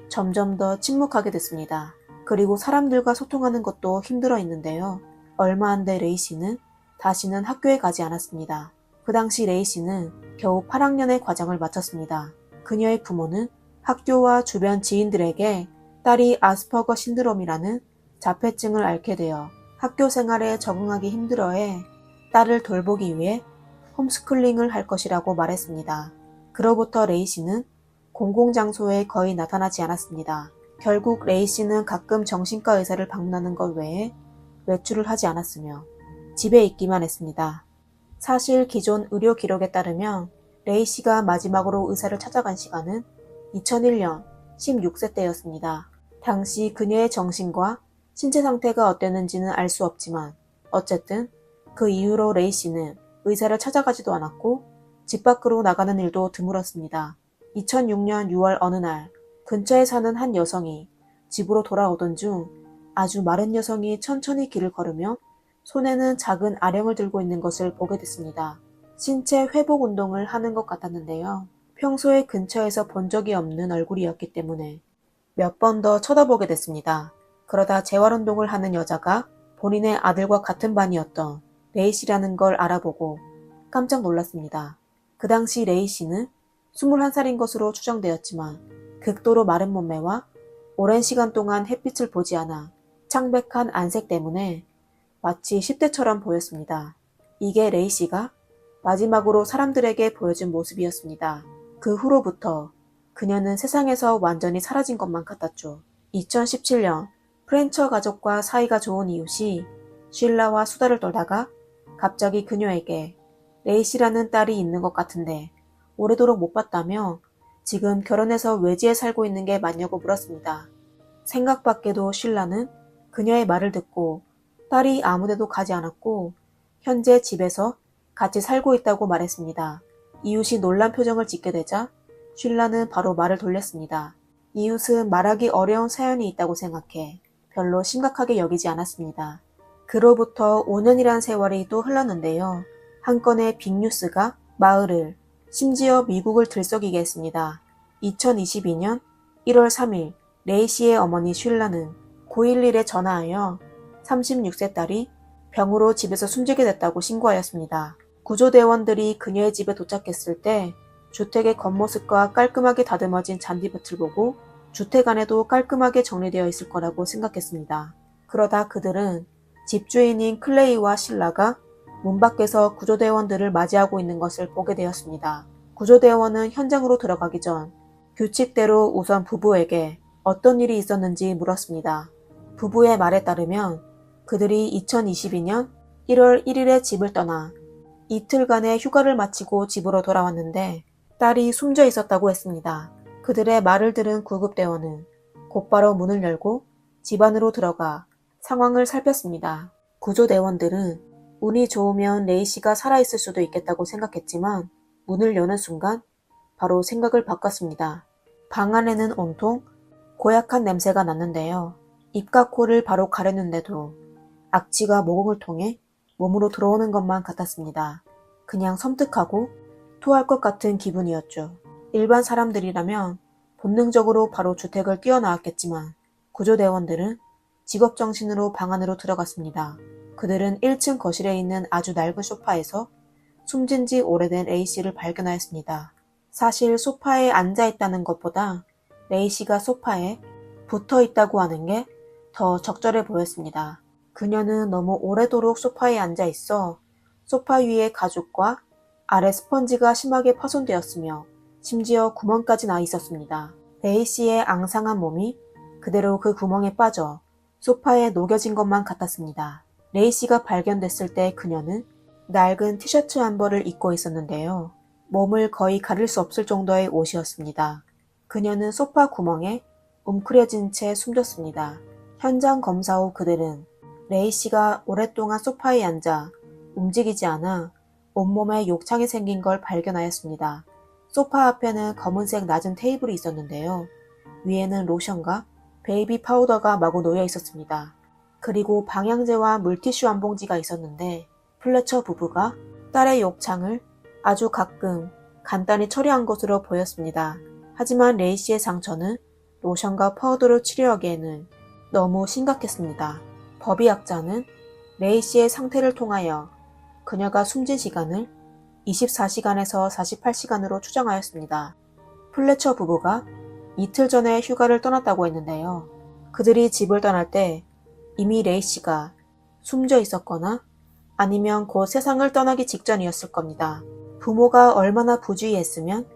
Speaker 2: 점점 더 침묵하게 됐습니다. 그리고 사람들과 소통하는 것도 힘들어 했는데요. 얼마 안 돼 레이시는 다시는 학교에 가지 않았습니다. 그 당시 레이시는 겨우 8학년의 과정을 마쳤습니다. 그녀의 부모는 학교와 주변 지인들에게 딸이 아스퍼거 신드롬이라는 자폐증을 앓게 되어 학교 생활에 적응하기 힘들어해 딸을 돌보기 위해 홈스쿨링을 할 것이라고 말했습니다. 그로부터 레이시는 공공장소에 거의 나타나지 않았습니다. 결국 레이시는 가끔 정신과 의사를 방문하는 것 외에 외출을 하지 않았으며 집에 있기만 했습니다. 사실 기존 의료 기록에 따르면 레이시가 마지막으로 의사를 찾아간 시간은 2001년 16세 때였습니다. 당시 그녀의 정신과 신체 상태가 어땠는지는 알 수 없지만 어쨌든 그 이후로 레이시는 의사를 찾아가지도 않았고 집 밖으로 나가는 일도 드물었습니다. 2006년 6월 어느 날 근처에 사는 한 여성이 집으로 돌아오던 중 아주 마른 여성이 천천히 길을 걸으며 손에는 작은 아령을 들고 있는 것을 보게 됐습니다. 신체 회복 운동을 하는 것 같았는데요. 평소에 근처에서 본 적이 없는 얼굴이었기 때문에 몇 번 더 쳐다보게 됐습니다. 그러다 재활운동을 하는 여자가 본인의 아들과 같은 반이었던 레이시라는 걸 알아보고 깜짝 놀랐습니다. 그 당시 레이시는 21살인 것으로 추정되었지만 극도로 마른 몸매와 오랜 시간 동안 햇빛을 보지 않아 창백한 안색 때문에 마치 10대처럼 보였습니다. 이게 레이시가 마지막으로 사람들에게 보여준 모습이었습니다. 그 후로부터 그녀는 세상에서 완전히 사라진 것만 같았죠. 2017년 프렌처 가족과 사이가 좋은 이웃이 쉴라와 수다를 떨다가 갑자기 그녀에게 레이시라는 딸이 있는 것 같은데 오래도록 못 봤다며 지금 결혼해서 외지에 살고 있는 게 맞냐고 물었습니다. 생각밖에도 쉴라는 그녀의 말을 듣고 딸이 아무데도 가지 않았고 현재 집에서 같이 살고 있다고 말했습니다. 이웃이 놀란 표정을 짓게 되자 쉴라는 바로 말을 돌렸습니다. 이웃은 말하기 어려운 사연이 있다고 생각해 별로 심각하게 여기지 않았습니다. 그로부터 5년이란 세월이 또 흘렀는데요. 한 건의 빅뉴스가 마을을 심지어 미국을 들썩이게 했습니다. 2022년 1월 3일 레이 씨의 어머니 쉴라는 911에 전화하여 36세 딸이 병으로 집에서 숨지게 됐다고 신고하였습니다. 구조대원들이 그녀의 집에 도착했을 때 주택의 겉모습과 깔끔하게 다듬어진 잔디밭을 보고 주택 안에도 깔끔하게 정리되어 있을 거라고 생각했습니다. 그러다 그들은 집주인인 클레이와 실라가 문 밖에서 구조대원들을 맞이하고 있는 것을 보게 되었습니다. 구조대원은 현장으로 들어가기 전 규칙대로 우선 부부에게 어떤 일이 있었는지 물었습니다. 부부의 말에 따르면 그들이 2022년 1월 1일에 집을 떠나 이틀간의 휴가를 마치고 집으로 돌아왔는데 딸이 숨져 있었다고 했습니다. 그들의 말을 들은 구급대원은 곧바로 문을 열고 집 안으로 들어가 상황을 살폈습니다. 구조대원들은 운이 좋으면 레이 씨가 살아있을 수도 있겠다고 생각했지만 문을 여는 순간 바로 생각을 바꿨습니다. 방 안에는 온통 고약한 냄새가 났는데요. 입과 코를 바로 가렸는데도 악취가 모공을 통해 몸으로 들어오는 것만 같았습니다. 그냥 섬뜩하고 토할 것 같은 기분이었죠. 일반 사람들이라면 본능적으로 바로 주택을 뛰어나왔겠지만 구조대원들은 직업정신으로 방 안으로 들어갔습니다. 그들은 1층 거실에 있는 아주 낡은 소파에서 숨진 지 오래된 레이 씨를 발견하였습니다. 사실 소파에 앉아있다는 것보다 레이 씨가 소파에 붙어있다고 하는 게 더 적절해 보였습니다. 그녀는 너무 오래도록 소파에 앉아있어 소파 위에 가죽과 아래 스펀지가 심하게 파손되었으며 심지어 구멍까지 나 있었습니다. 레이 씨의 앙상한 몸이 그대로 그 구멍에 빠져 소파에 녹여진 것만 같았습니다. 레이 씨가 발견됐을 때 그녀는 낡은 티셔츠 한 벌을 입고 있었는데요. 몸을 거의 가릴 수 없을 정도의 옷이었습니다. 그녀는 소파 구멍에 웅크려진 채 숨졌습니다. 현장 검사 후 그들은 레이 씨가 오랫동안 소파에 앉아 움직이지 않아 온몸에 욕창이 생긴 걸 발견하였습니다. 소파 앞에는 검은색 낮은 테이블이 있었는데요. 위에는 로션과 베이비 파우더가 마구 놓여 있었습니다. 그리고 방향제와 물티슈 한 봉지가 있었는데 플래처 부부가 딸의 욕창을 아주 가끔 간단히 처리한 것으로 보였습니다. 하지만 레이 씨의 상처는 로션과 파우더로 치료하기에는 너무 심각했습니다. 법의학자는 레이 씨의 상태를 통하여 그녀가 숨진 시간을 24시간에서 48시간으로 추정하였습니다. 플래처 부부가 이틀 전에 휴가를 떠났다고 했는데요. 그들이 집을 떠날 때 이미 레이 씨가 숨져 있었거나 아니면 곧 세상을 떠나기 직전이었을 겁니다. 부모가 얼마나 부주의했으면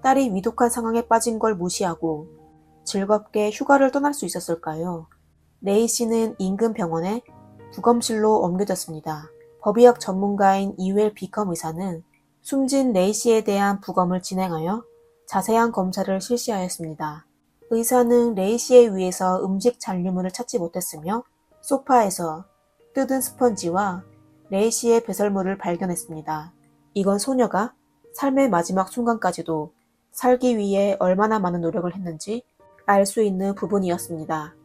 Speaker 2: 딸이 위독한 상황에 빠진 걸 무시하고 즐겁게 휴가를 떠날 수 있었을까요? 레이 씨는 인근 병원에 부검실로 옮겨졌습니다. 법의학 전문가인 이웰 비컴 의사는 숨진 레이 씨에 대한 부검을 진행하여 자세한 검사를 실시하였습니다. 의사는 레이 씨의 위에서 음식 잔류물을 찾지 못했으며 소파에서 뜯은 스펀지와 레이 씨의 배설물을 발견했습니다. 이건 소녀가 삶의 마지막 순간까지도 살기 위해 얼마나 많은 노력을 했는지 알 수 있는 부분이었습니다.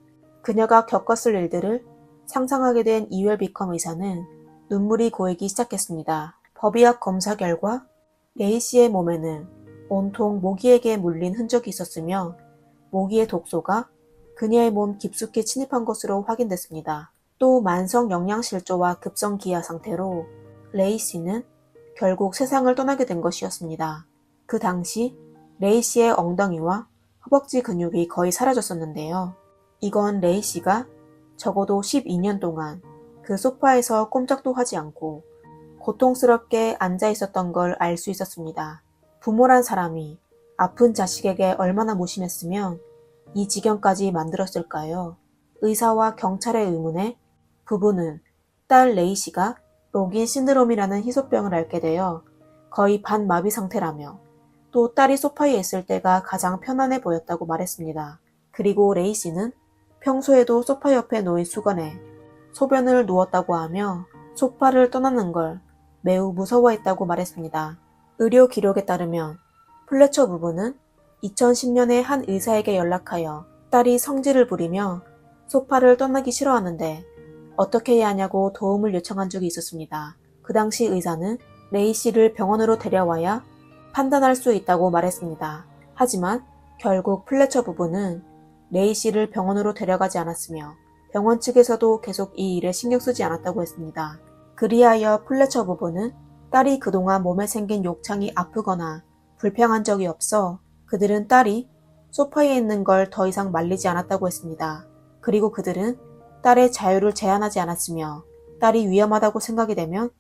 Speaker 2: 그녀가 겪었을 일들을 상상하게 된 이웰 비컴 의사는 눈물이 고이기 시작했습니다. 법의학 검사 결과 레이 씨의 몸에는 온통 모기에게 물린 흔적이 있었으며 모기의 독소가 그녀의 몸 깊숙이 침입한 것으로 확인됐습니다. 또 만성 영양실조와 급성 기아 상태로 레이 씨는 결국 세상을 떠나게 된 것이었습니다. 그 당시 레이 씨의 엉덩이와 허벅지 근육이 거의 사라졌었는데요. 이건 레이 씨가 적어도 12년 동안 그 소파에서 꼼짝도 하지 않고 고통스럽게 앉아 있었던 걸 알 수 있었습니다. 부모란 사람이 아픈 자식에게 얼마나 무심했으면 이 지경까지 만들었을까요? 의사와 경찰의 의문에 부부는 딸 레이 씨가 로긴 신드롬이라는 희소병을 앓게 되어 거의 반마비 상태라며 또 딸이 소파에 있을 때가 가장 편안해 보였다고 말했습니다. 그리고 레이 씨는 평소에도 소파 옆에 놓인 수건에 소변을 누웠다고 하며 소파를 떠나는 걸 매우 무서워했다고 말했습니다. 의료 기록에 따르면 플래처 부부는 2010년에 한 의사에게 연락하여 딸이 성질을 부리며 소파를 떠나기 싫어하는데 어떻게 해야 하냐고 도움을 요청한 적이 있었습니다. 그 당시 의사는 레이 씨를 병원으로 데려와야 판단할 수 있다고 말했습니다. 하지만 결국 플래처 부부는 레이 씨를 병원으로 데려가지 않았으며 병원 측에서도 계속 이 일에 신경 쓰지 않았다고 했습니다. 그리하여 플래처 부부는 딸이 그동안 몸에 생긴 욕창이 아프거나 불평한 적이 없어 그들은 딸이 소파에 있는 걸 더 이상 말리지 않았다고 했습니다. 그리고 그들은 딸의 자유를 제한하지 않았으며 딸이 위험하다고 생각이 되면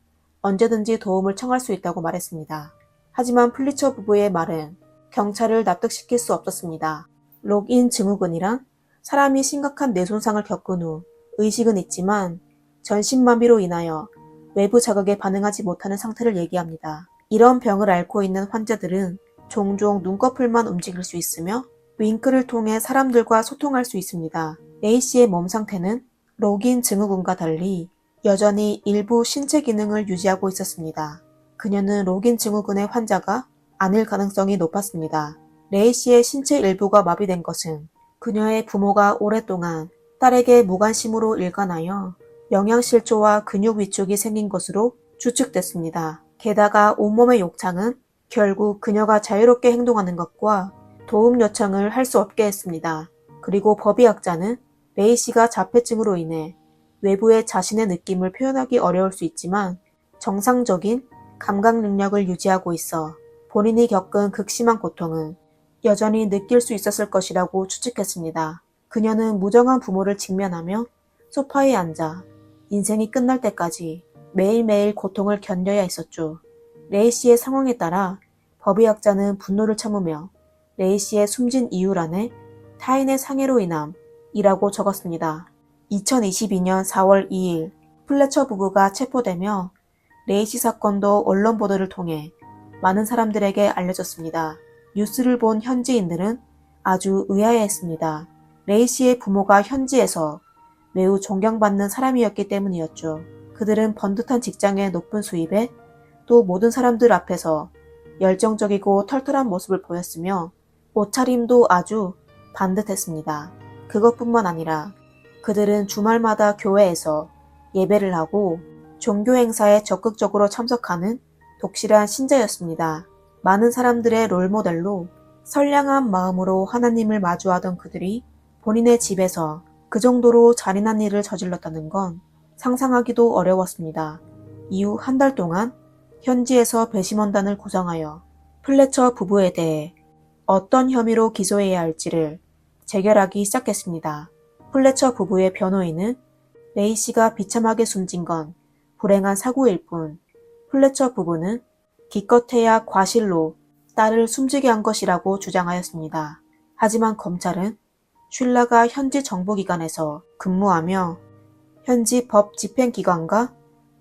Speaker 2: 언제든지 도움을 청할 수 있다고 말했습니다. 하지만 플리처 부부의 말은 경찰을 납득시킬 수 없었습니다. 록인 증후군이란 사람이 심각한 뇌손상을 겪은 후 의식은 있지만 전신마비로 인하여 외부 자극에 반응하지 못하는 상태를 얘기합니다. 이런 병을 앓고 있는 환자들은 종종 눈꺼풀만 움직일 수 있으며 윙크를 통해 사람들과 소통할 수 있습니다. 레이 씨의 몸 상태는 록인 증후군과 달리 여전히 일부 신체 기능을 유지하고 있었습니다. 그녀는 록인 증후군의 환자가 아닐 가능성이 높았습니다. 레이 씨의 신체 일부가 마비된 것은 그녀의 부모가 오랫동안 딸에게 무관심으로 일관하여 영양실조와 근육 위축이 생긴 것으로 추측됐습니다. 게다가 온몸의 욕창은 결국 그녀가 자유롭게 행동하는 것과 도움 요청을 할 수 없게 했습니다. 그리고 법의학자는 레이 씨가 자폐증으로 인해 외부의 자신의 느낌을 표현하기 어려울 수 있지만 정상적인 감각 능력을 유지하고 있어 본인이 겪은 극심한 고통은 여전히 느낄 수 있었을 것이라고 추측했습니다. 그녀는 무정한 부모를 직면하며 소파에 앉아 인생이 끝날 때까지 매일매일 고통을 견뎌야 했었죠. 레이 씨의 상황에 따라 법의학자는 분노를 참으며 레이 씨의 숨진 이유란에 타인의 상해로 인함이라고 적었습니다. 2022년 4월 2일 플래처 부부가 체포되며 레이 씨 사건도 언론 보도를 통해 많은 사람들에게 알려졌습니다. 뉴스를 본 현지인들은 아주 의아해했습니다. 레이 씨의 부모가 현지에서 매우 존경받는 사람이었기 때문이었죠. 그들은 번듯한 직장의 높은 수입에 또 모든 사람들 앞에서 열정적이고 털털한 모습을 보였으며 옷차림도 아주 반듯했습니다. 그것뿐만 아니라 그들은 주말마다 교회에서 예배를 하고 종교 행사에 적극적으로 참석하는 독실한 신자였습니다. 많은 사람들의 롤모델로 선량한 마음으로 하나님을 마주하던 그들이 본인의 집에서 그 정도로 잔인한 일을 저질렀다는 건 상상하기도 어려웠습니다. 이후 한 달 동안 현지에서 배심원단을 구성하여 플래처 부부에 대해 어떤 혐의로 기소해야 할지를 재결하기 시작했습니다. 플래처 부부의 변호인은 레이 씨가 비참하게 숨진 건 불행한 사고일 뿐 플래처 부부는 기껏해야 과실로 딸을 숨지게 한 것이라고 주장하였습니다. 하지만 검찰은 슐라가 현지 정보기관에서 근무하며 현지 법 집행기관과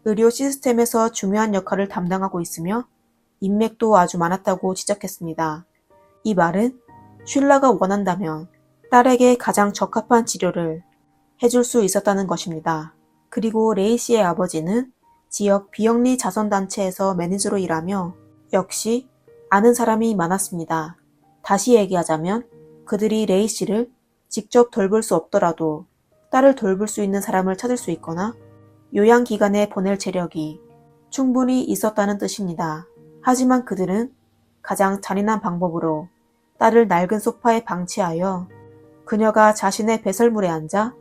Speaker 2: 의료 시스템에서 중요한 역할을 담당하고 있으며 인맥도 아주 많았다고 지적했습니다. 이 말은 슐라가 원한다면 딸에게 가장 적합한 치료를 해줄 수 있었다는 것입니다. 그리고 레이 씨의 아버지는 지역 비영리 자선단체에서 매니저로 일하며 역시 아는 사람이 많았습니다. 다시 얘기하자면 그들이 레이 씨를 직접 돌볼 수 없더라도 딸을 돌볼 수 있는 사람을 찾을 수 있거나 요양기관에 보낼 재력이 충분히 있었다는 뜻입니다. 하지만 그들은 가장 잔인한 방법으로 딸을 낡은 소파에 방치하여 그녀가 자신의 배설물에 앉아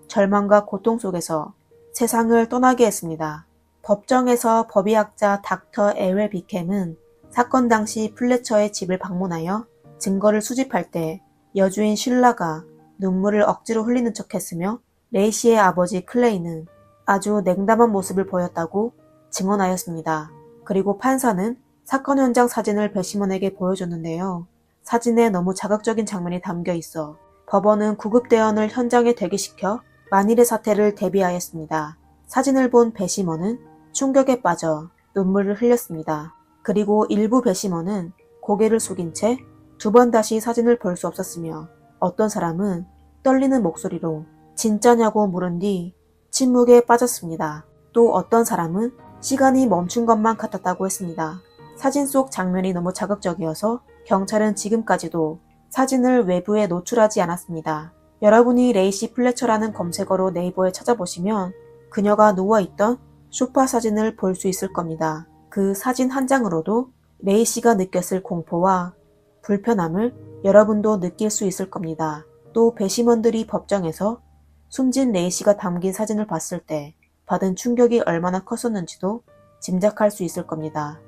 Speaker 2: 절망과 고통 속에서 세상을 떠나게 했습니다. 법정에서 법의학자 닥터 에웰 비캠은 사건 당시 플래처의 집을 방문하여 증거를 수집할 때 여주인 슐라가 눈물을 억지로 흘리는 척했으며 레이 씨의 아버지 클레이는 아주 냉담한 모습을 보였다고 증언하였습니다. 그리고 판사는 사건 현장 사진을 배심원에게 보여줬는데요. 사진에 너무 자극적인 장면이 담겨 있어 법원은 구급대원을 현장에 대기시켜 만일의 사태를 대비하였습니다. 사진을 본 배심원은 충격에 빠져 눈물을 흘렸습니다. 그리고 일부 배심원은 고개를 숙인 채 두 번 다시 사진을 볼 수 없었으며 어떤 사람은 떨리는 목소리로 진짜냐고 물은 뒤 침묵에 빠졌습니다. 또 어떤 사람은 시간이 멈춘 것만 같았다고 했습니다. 사진 속 장면이 너무 자극적이어서 경찰은 지금까지도 사진을 외부에 노출하지 않았습니다. 여러분이 레이시 플래처라는 검색어로 네이버에 찾아보시면 그녀가 누워있던 소파 사진을 볼 수 있을 겁니다. 그 사진 한 장으로도 레이 씨가 느꼈을 공포와 불편함을 여러분도 느낄 수 있을 겁니다. 또 배심원들이 법정에서 숨진 레이 씨가 담긴 사진을 봤을 때 받은 충격이 얼마나 컸었는지도 짐작할 수 있을 겁니다.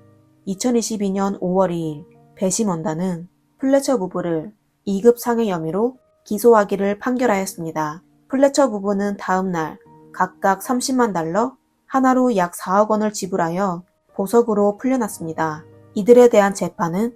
Speaker 2: 2022년 5월 2일 배심원단은 플래처 부부를 2급 상해 혐의로 기소하기를 판결하였습니다. 플래처 부부는 다음 날 각각 30만 달러, 하나로 약 4억 원을 지불하여 보석으로 풀려났습니다. 이들에 대한 재판은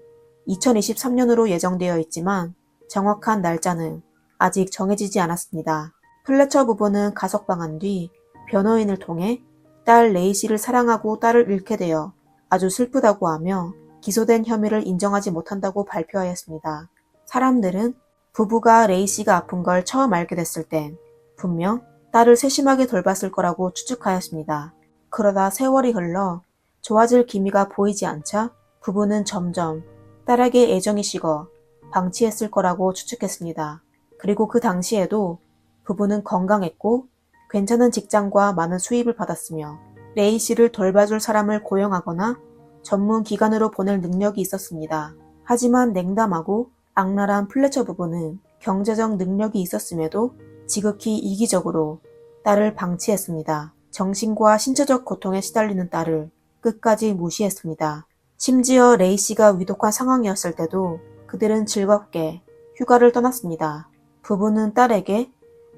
Speaker 2: 2023년으로 예정되어 있지만 정확한 날짜는 아직 정해지지 않았습니다. 플래처 부부는 가석방한 뒤 변호인을 통해 딸 레이 씨를 사랑하고 딸을 잃게 되어 아주 슬프다고 하며 기소된 혐의를 인정하지 못한다고 발표하였습니다. 사람들은 부부가 레이 씨가 아픈 걸 처음 알게 됐을 땐 분명 딸을 세심하게 돌봤을 거라고 추측하였습니다. 그러다 세월이 흘러 좋아질 기미가 보이지 않자 부부는 점점 딸에게 애정이 식어 방치했을 거라고 추측했습니다. 그리고 그 당시에도 부부는 건강했고 괜찮은 직장과 많은 수입을 받았으며 레이 씨를 돌봐줄 사람을 고용하거나 전문 기관으로 보낼 능력이 있었습니다. 하지만 냉담하고 악랄한 플래처 부부는 경제적 능력이 있었음에도 지극히 이기적으로 딸을 방치했습니다. 정신과 신체적 고통에 시달리는 딸을 끝까지 무시했습니다. 심지어 레이 씨가 위독한 상황이었을 때도 그들은 즐겁게 휴가를 떠났습니다. 부부는 딸에게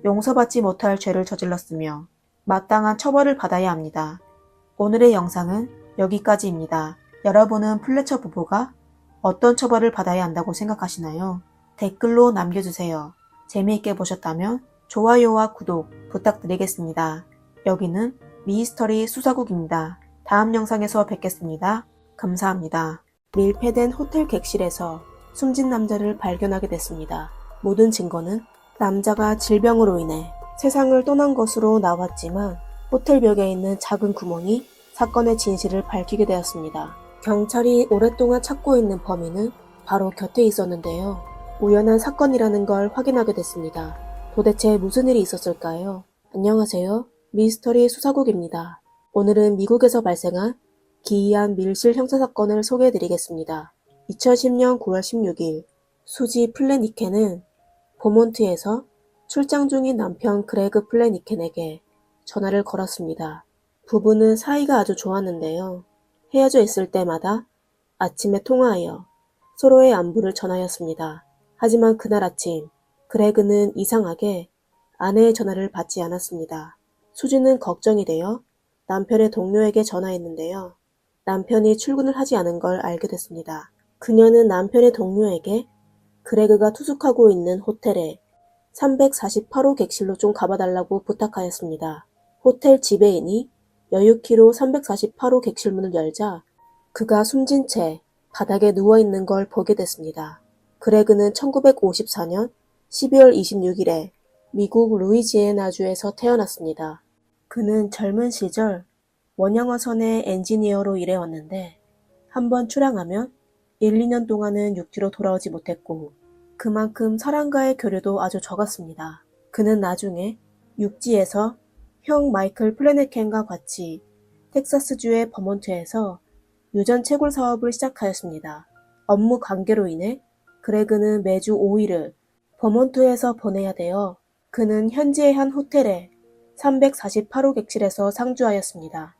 Speaker 2: 용서받지 못할 죄를 저질렀으며 마땅한 처벌을 받아야 합니다. 오늘의 영상은 여기까지입니다. 여러분은 플래처 부부가 어떤 처벌을 받아야 한다고 생각하시나요? 댓글로 남겨주세요. 재미있게 보셨다면 좋아요와 구독 부탁드리겠습니다. 여기는 미스터리 수사국입니다. 다음 영상에서 뵙겠습니다. 감사합니다. 밀폐된 호텔 객실에서 숨진 남자를 발견하게 됐습니다. 모든 증거는 남자가 질병으로 인해 세상을 떠난 것으로 나왔지만 호텔 벽에 있는 작은 구멍이 사건의 진실을 밝히게 되었습니다. 경찰이 오랫동안 찾고 있는 범인은 바로 곁에 있었는데요. 우연한 사건이라는 걸 확인하게 됐습니다. 도대체 무슨 일이 있었을까요? 안녕하세요. 미스터리 수사국입니다. 오늘은 미국에서 발생한 기이한 밀실 형사사건을 소개해드리겠습니다. 2010년 9월 16일 수지 플래니켄은 보몬트에서 출장 중인 남편 그레그 플래니켄에게 전화를 걸었습니다. 부부는 사이가 아주 좋았는데요. 헤어져 있을 때마다 아침에 통화하여 서로의 안부를 전하였습니다. 하지만 그날 아침 그레그는 이상하게 아내의 전화를 받지 않았습니다. 수지는 걱정이 되어 남편의 동료에게 전화했는데요. 남편이 출근을 하지 않은 걸 알게 됐습니다. 그녀는 남편의 동료에게 그레그가 투숙하고 있는 호텔에 348호 객실로 좀 가봐달라고 부탁하였습니다. 호텔 지배인이 여유키로 348호 객실 문을 열자 그가 숨진 채 바닥에 누워있는 걸 보게 됐습니다. 그레그는 1954년 12월 26일에 미국 루이지애나주에서 태어났습니다. 그는 젊은 시절 원양어선의 엔지니어로 일해왔는데 한번 출항하면 1, 2년 동안은 육지로 돌아오지 못했고 그만큼 사람과의 교류도 아주 적었습니다. 그는 나중에 육지에서 형 마이클 플래네켄과 같이 텍사스주의 버몬트에서 유전 채굴 사업을 시작하였습니다. 업무 관계로 인해 그레그는 매주 5일을 버몬트에서 보내야 되어 그는 현지의 한 호텔에 348호 객실에서 상주하였습니다.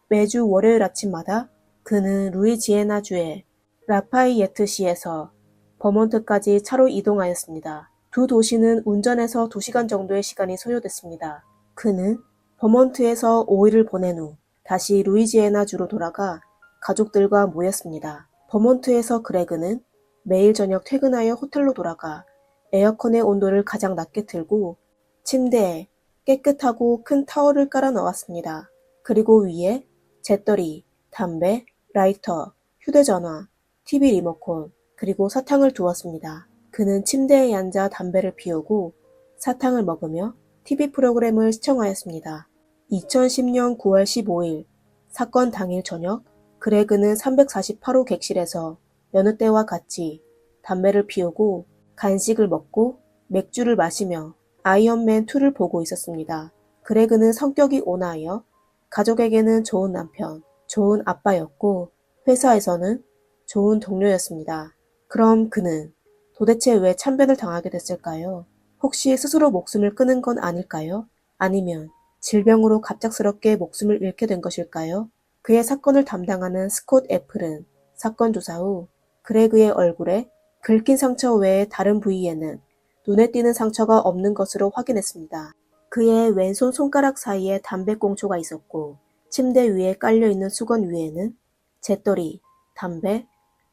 Speaker 2: 매주 월요일 아침마다 그는 루이지애나주의 라파이예트시에서 버몬트까지 차로 이동하였습니다. 두 도시는 운전해서 2시간 정도의 시간이 소요됐습니다. 그는 버몬트에서 5일을 보낸 후 다시 루이지애나주로 돌아가 가족들과 모였습니다. 버몬트에서 그레그는 매일 저녁 퇴근하여 호텔로 돌아가 에어컨의 온도를 가장 낮게 틀고 침대에 깨끗하고 큰 타월을 깔아 넣었습니다. 그리고 위에 잿더리, 담배, 라이터, 휴대전화, TV 리모컨, 그리고 사탕을 두었습니다. 그는 침대에 앉아 담배를 피우고 사탕을 먹으며 TV 프로그램을 시청하였습니다. 2010년 9월 15일 사건 당일 저녁 그레그는 348호 객실에서 여느 때와 같이 담배를 피우고 간식을 먹고 맥주를 마시며 아이언맨 2를 보고 있었습니다. 그레그는 성격이 온화하여 가족에게는 좋은 남편, 좋은 아빠였고 회사에서는 좋은 동료였습니다. 그럼 그는 도대체 왜 참변을 당하게 됐을까요? 혹시 스스로 목숨을 끊은 건 아닐까요? 아니면 질병으로 갑작스럽게 목숨을 잃게 된 것일까요? 그의 사건을 담당하는 스콧 애플은 사건 조사 후 그레그의 얼굴에 긁힌 상처 외에 다른 부위에는 눈에 띄는 상처가 없는 것으로 확인했습니다. 그의 왼손 손가락 사이에 담배꽁초가 있었고 침대 위에 깔려있는 수건 위에는 재떨이, 담배,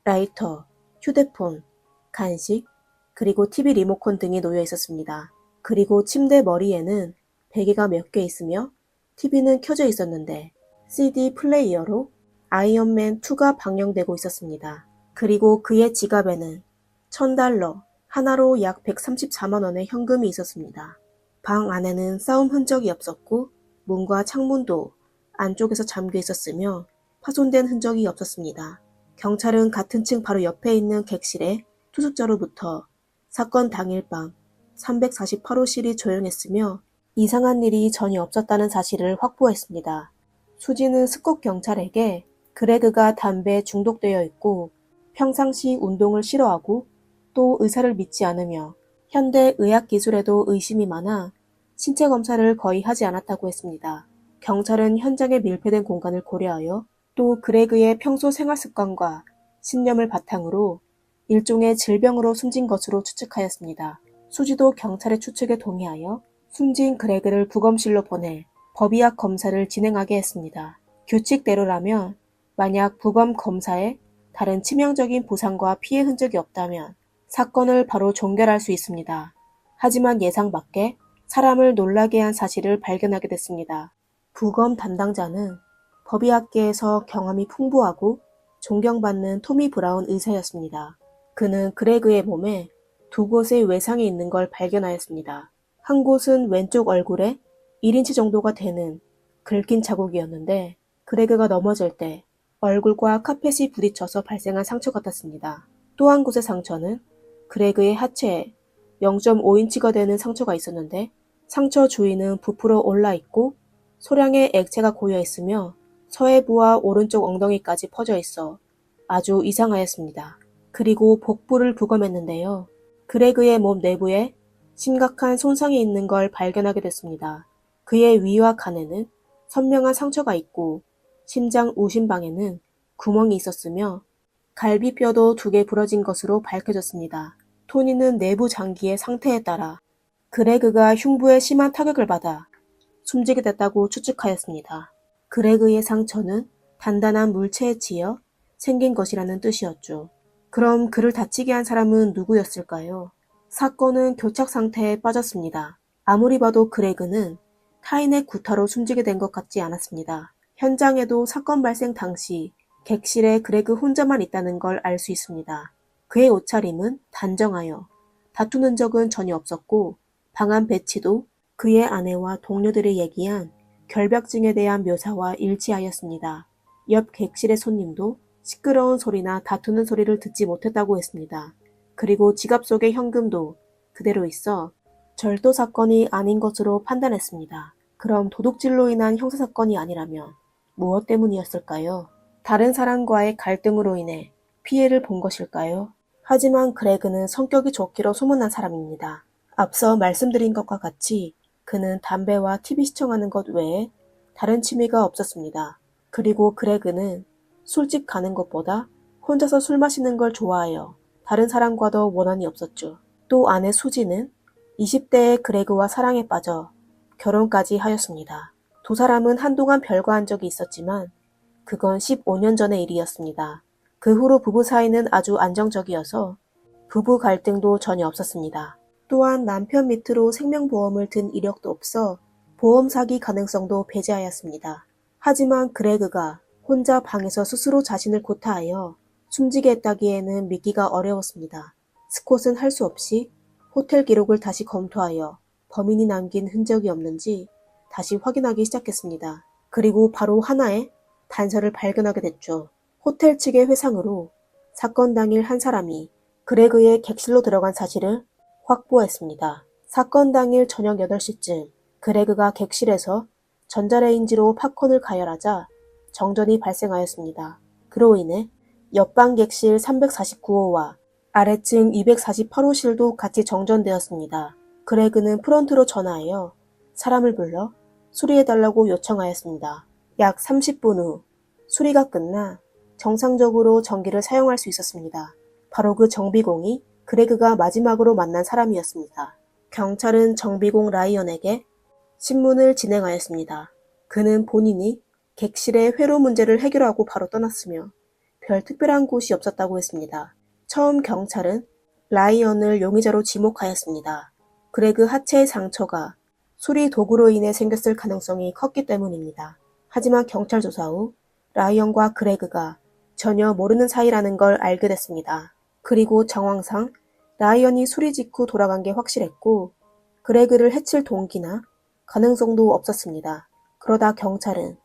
Speaker 2: 라이터, 휴대폰, 간식, 그리고 TV 리모컨 등이 놓여 있었습니다. 그리고 침대 머리에는 베개가 몇 개 있으며 TV는 켜져 있었는데 CD 플레이어로 아이언맨 2가 방영되고 있었습니다. 그리고 그의 지갑에는 $1000, 하나로 약 134만 원의 현금이 있었습니다. 방 안에는 싸움 흔적이 없었고 문과 창문도 안쪽에서 잠겨 있었으며 파손된 흔적이 없었습니다. 경찰은 같은 층 바로 옆에 있는 객실에 투숙자로부터 사건 당일 밤 348호실이 조용했으며 이상한 일이 전혀 없었다는 사실을 확보했습니다. 수지는 스콧 경찰에게 그레그가 담배에 중독되어 있고 평상시 운동을 싫어하고 또 의사를 믿지 않으며 현대 의학 기술에도 의심이 많아 신체 검사를 거의 하지 않았다고 했습니다. 경찰은 현장에 밀폐된 공간을 고려하여 또 그레그의 평소 생활 습관과 신념을 바탕으로 일종의 질병으로 숨진 것으로 추측하였습니다. 수지도 경찰의 추측에 동의하여 숨진 그레그를 부검실로 보내 법의학 검사를 진행하게 했습니다. 규칙대로라면 만약 부검 검사에 다른 치명적인 부상과 피해 흔적이 없다면 사건을 바로 종결할 수 있습니다. 하지만 예상 밖에 사람을 놀라게 한 사실을 발견하게 됐습니다. 부검 담당자는 법의학계에서 경험이 풍부하고 존경받는 토미 브라운 의사였습니다. 그는 그레그의 몸에 두 곳의 외상이 있는 걸 발견하였습니다. 한 곳은 왼쪽 얼굴에 1인치 정도가 되는 긁힌 자국이었는데 그레그가 넘어질 때 얼굴과 카펫이 부딪혀서 발생한 상처 같았습니다. 또 한 곳의 상처는 그레그의 하체에 0.5인치가 되는 상처가 있었는데 상처 주위는 부풀어 올라 있고 소량의 액체가 고여 있으며 서해부와 오른쪽 엉덩이까지 퍼져 있어 아주 이상하였습니다. 그리고 복부를 부검했는데요. 그레그의 몸 내부에 심각한 손상이 있는 걸 발견하게 됐습니다. 그의 위와 간에는 선명한 상처가 있고 심장 우심방에는 구멍이 있었으며 갈비뼈도 2개 부러진 것으로 밝혀졌습니다. 토니는 내부 장기의 상태에 따라 그레그가 흉부에 심한 타격을 받아 숨지게 됐다고 추측하였습니다. 그레그의 상처는 단단한 물체에 치여 생긴 것이라는 뜻이었죠. 그럼 그를 다치게 한 사람은 누구였을까요? 사건은 교착 상태에 빠졌습니다. 아무리 봐도 그레그는 타인의 구타로 숨지게 된 것 같지 않았습니다. 현장에도 사건 발생 당시 객실에 그레그 혼자만 있다는 걸 알 수 있습니다. 그의 옷차림은 단정하여 다툰 흔적은 전혀 없었고 방안 배치도 그의 아내와 동료들이 얘기한 결벽증에 대한 묘사와 일치하였습니다. 옆 객실의 손님도 시끄러운 소리나 다투는 소리를 듣지 못했다고 했습니다. 그리고 지갑 속의 현금도 그대로 있어 절도 사건이 아닌 것으로 판단했습니다. 그럼 도둑질로 인한 형사사건이 아니라면 무엇 때문이었을까요? 다른 사람과의 갈등으로 인해 피해를 본 것일까요? 하지만 그레그는 성격이 좋기로 소문난 사람입니다. 앞서 말씀드린 것과 같이 그는 담배와 TV 시청하는 것 외에 다른 취미가 없었습니다. 그리고 그레그는 술집 가는 것보다 혼자서 술 마시는 걸 좋아하여 다른 사람과도 원한이 없었죠. 또 아내 수지는 20대의 그레그와 사랑에 빠져 결혼까지 하였습니다. 두 사람은 한동안 별거한 적이 있었지만 그건 15년 전의 일이었습니다. 그 후로 부부 사이는 아주 안정적이어서 부부 갈등도 전혀 없었습니다. 또한 남편 밑으로 생명보험을 든 이력도 없어 보험 사기 가능성도 배제하였습니다. 하지만 그레그가 혼자 방에서 스스로 자신을 고타하여 숨지게 했다기에는 믿기가 어려웠습니다. 스콧은 할 수 없이 호텔 기록을 다시 검토하여 범인이 남긴 흔적이 없는지 다시 확인하기 시작했습니다. 그리고 바로 하나의 단서를 발견하게 됐죠. 호텔 측의 회상으로 사건 당일 한 사람이 그레그의 객실로 들어간 사실을 확보했습니다. 사건 당일 저녁 8시쯤 그레그가 객실에서 전자레인지로 팝콘을 가열하자 정전이 발생하였습니다. 그로 인해 옆방 객실 349호와 아래층 248호실도 같이 정전되었습니다. 그레그는 프런트로 전화하여 사람을 불러 수리해달라고 요청하였습니다. 약 30분 후 수리가 끝나 정상적으로 전기를 사용할 수 있었습니다. 바로 그 정비공이 그레그가 마지막으로 만난 사람이었습니다. 경찰은 정비공 라이언에게 신문을 진행하였습니다. 그는 본인이 객실의 회로 문제를 해결하고 바로 떠났으며 별 특별한 곳이 없었다고 했습니다. 처음 경찰은 라이언을 용의자로 지목하였습니다. 그레그 하체의 상처가 수리 도구로 인해 생겼을 가능성이 컸기 때문입니다. 하지만 경찰 조사 후 라이언과 그레그가 전혀 모르는 사이라는 걸 알게 됐습니다. 그리고 정황상 라이언이 수리 직후 돌아간 게 확실했고 그레그를 해칠 동기나 가능성도 없었습니다. 그러다 경찰은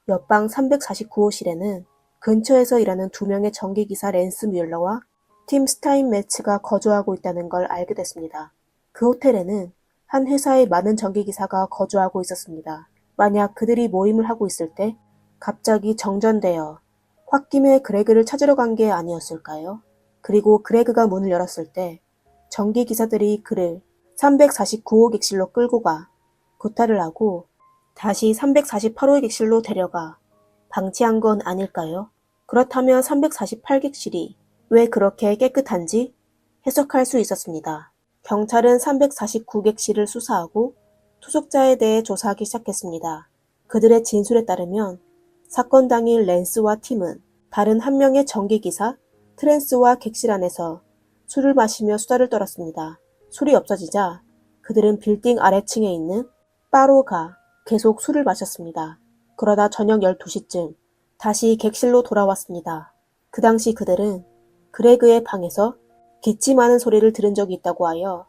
Speaker 2: 옆방 349호실에는 근처에서 일하는 2명의 전기기사 랜스 뮬러와 팀 스타인매츠가 거주하고 있다는 걸 알게 됐습니다. 그 호텔에는 한 회사의 많은 전기기사가 거주하고 있었습니다. 만약 그들이 모임을 하고 있을 때 갑자기 정전되어 홧김에 그레그를 찾으러 간 게 아니었을까요? 그리고 그레그가 문을 열었을 때 전기기사들이 그를 349호 객실로 끌고 가 구타를 하고 다시 348호 객실로 데려가 방치한 건 아닐까요? 그렇다면 348객실이 왜 그렇게 깨끗한지 해석할 수 있었습니다. 경찰은 349객실을 수사하고 투숙자에 대해 조사하기 시작했습니다. 그들의 진술에 따르면 사건 당일 랜스와 팀은 다른 한 명의 전기기사 트랜스와 객실 안에서 술을 마시며 수다를 떨었습니다. 술이 없어지자 그들은 빌딩 아래층에 있는 바로 가 계속 술을 마셨습니다. 그러다 저녁 12시쯤 다시 객실로 돌아왔습니다. 그 당시 그들은 그레그의 방에서 기침하는 소리를 들은 적이 있다고 하여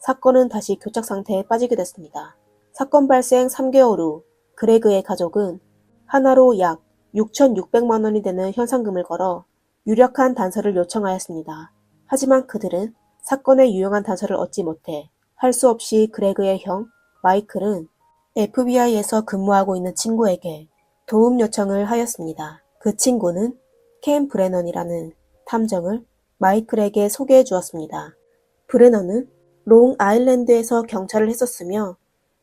Speaker 2: 사건은 다시 교착 상태에 빠지게 됐습니다. 사건 발생 3개월 후 그레그의 가족은 하나로 약 6,600만 원이 되는 현상금을 걸어 유력한 단서를 요청하였습니다. 하지만 그들은 사건의 유용한 단서를 얻지 못해 할 수 없이 그레그의 형 마이클은 FBI에서 근무하고 있는 친구에게 도움 요청을 하였습니다. 그 친구는 켄 브레넌이라는 탐정을 마이클에게 소개해 주었습니다. 브레넌은 롱 아일랜드에서 경찰을 했었으며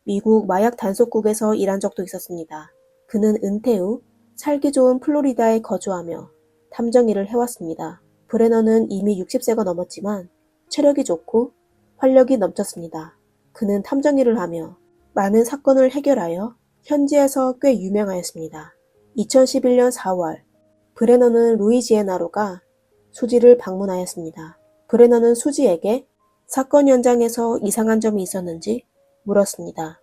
Speaker 2: 미국 마약 단속국에서 일한 적도 있었습니다. 그는 은퇴 후 살기 좋은 플로리다에 거주하며 탐정 일을 해왔습니다. 브레넌은 이미 60세가 넘었지만 체력이 좋고 활력이 넘쳤습니다. 그는 탐정 일을 하며 많은 사건을 해결하여 현지에서 꽤 유명하였습니다. 2011년 4월 브레넌은 루이지애나로 가 수지를 방문하였습니다. 브레넌은 수지에게 사건 현장에서 이상한 점이 있었는지 물었습니다.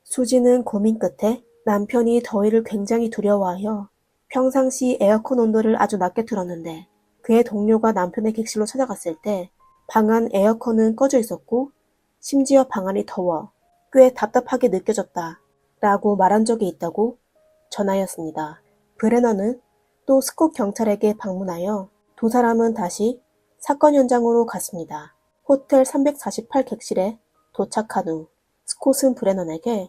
Speaker 2: 수지는 고민 끝에 남편이 더위를 굉장히 두려워하여 평상시 에어컨 온도를 아주 낮게 틀었는데 그의 동료가 남편의 객실로 찾아갔을 때 방 안 에어컨은 꺼져 있었고 심지어 방 안이 더워 꽤 답답하게 느껴졌다 라고 말한 적이 있다고 전하였습니다. 브레넌은 또 스콧 경찰에게 방문하여 두 사람은 다시 사건 현장으로 갔습니다. 호텔 348 객실에 도착한 후 스콧은 브레넌에게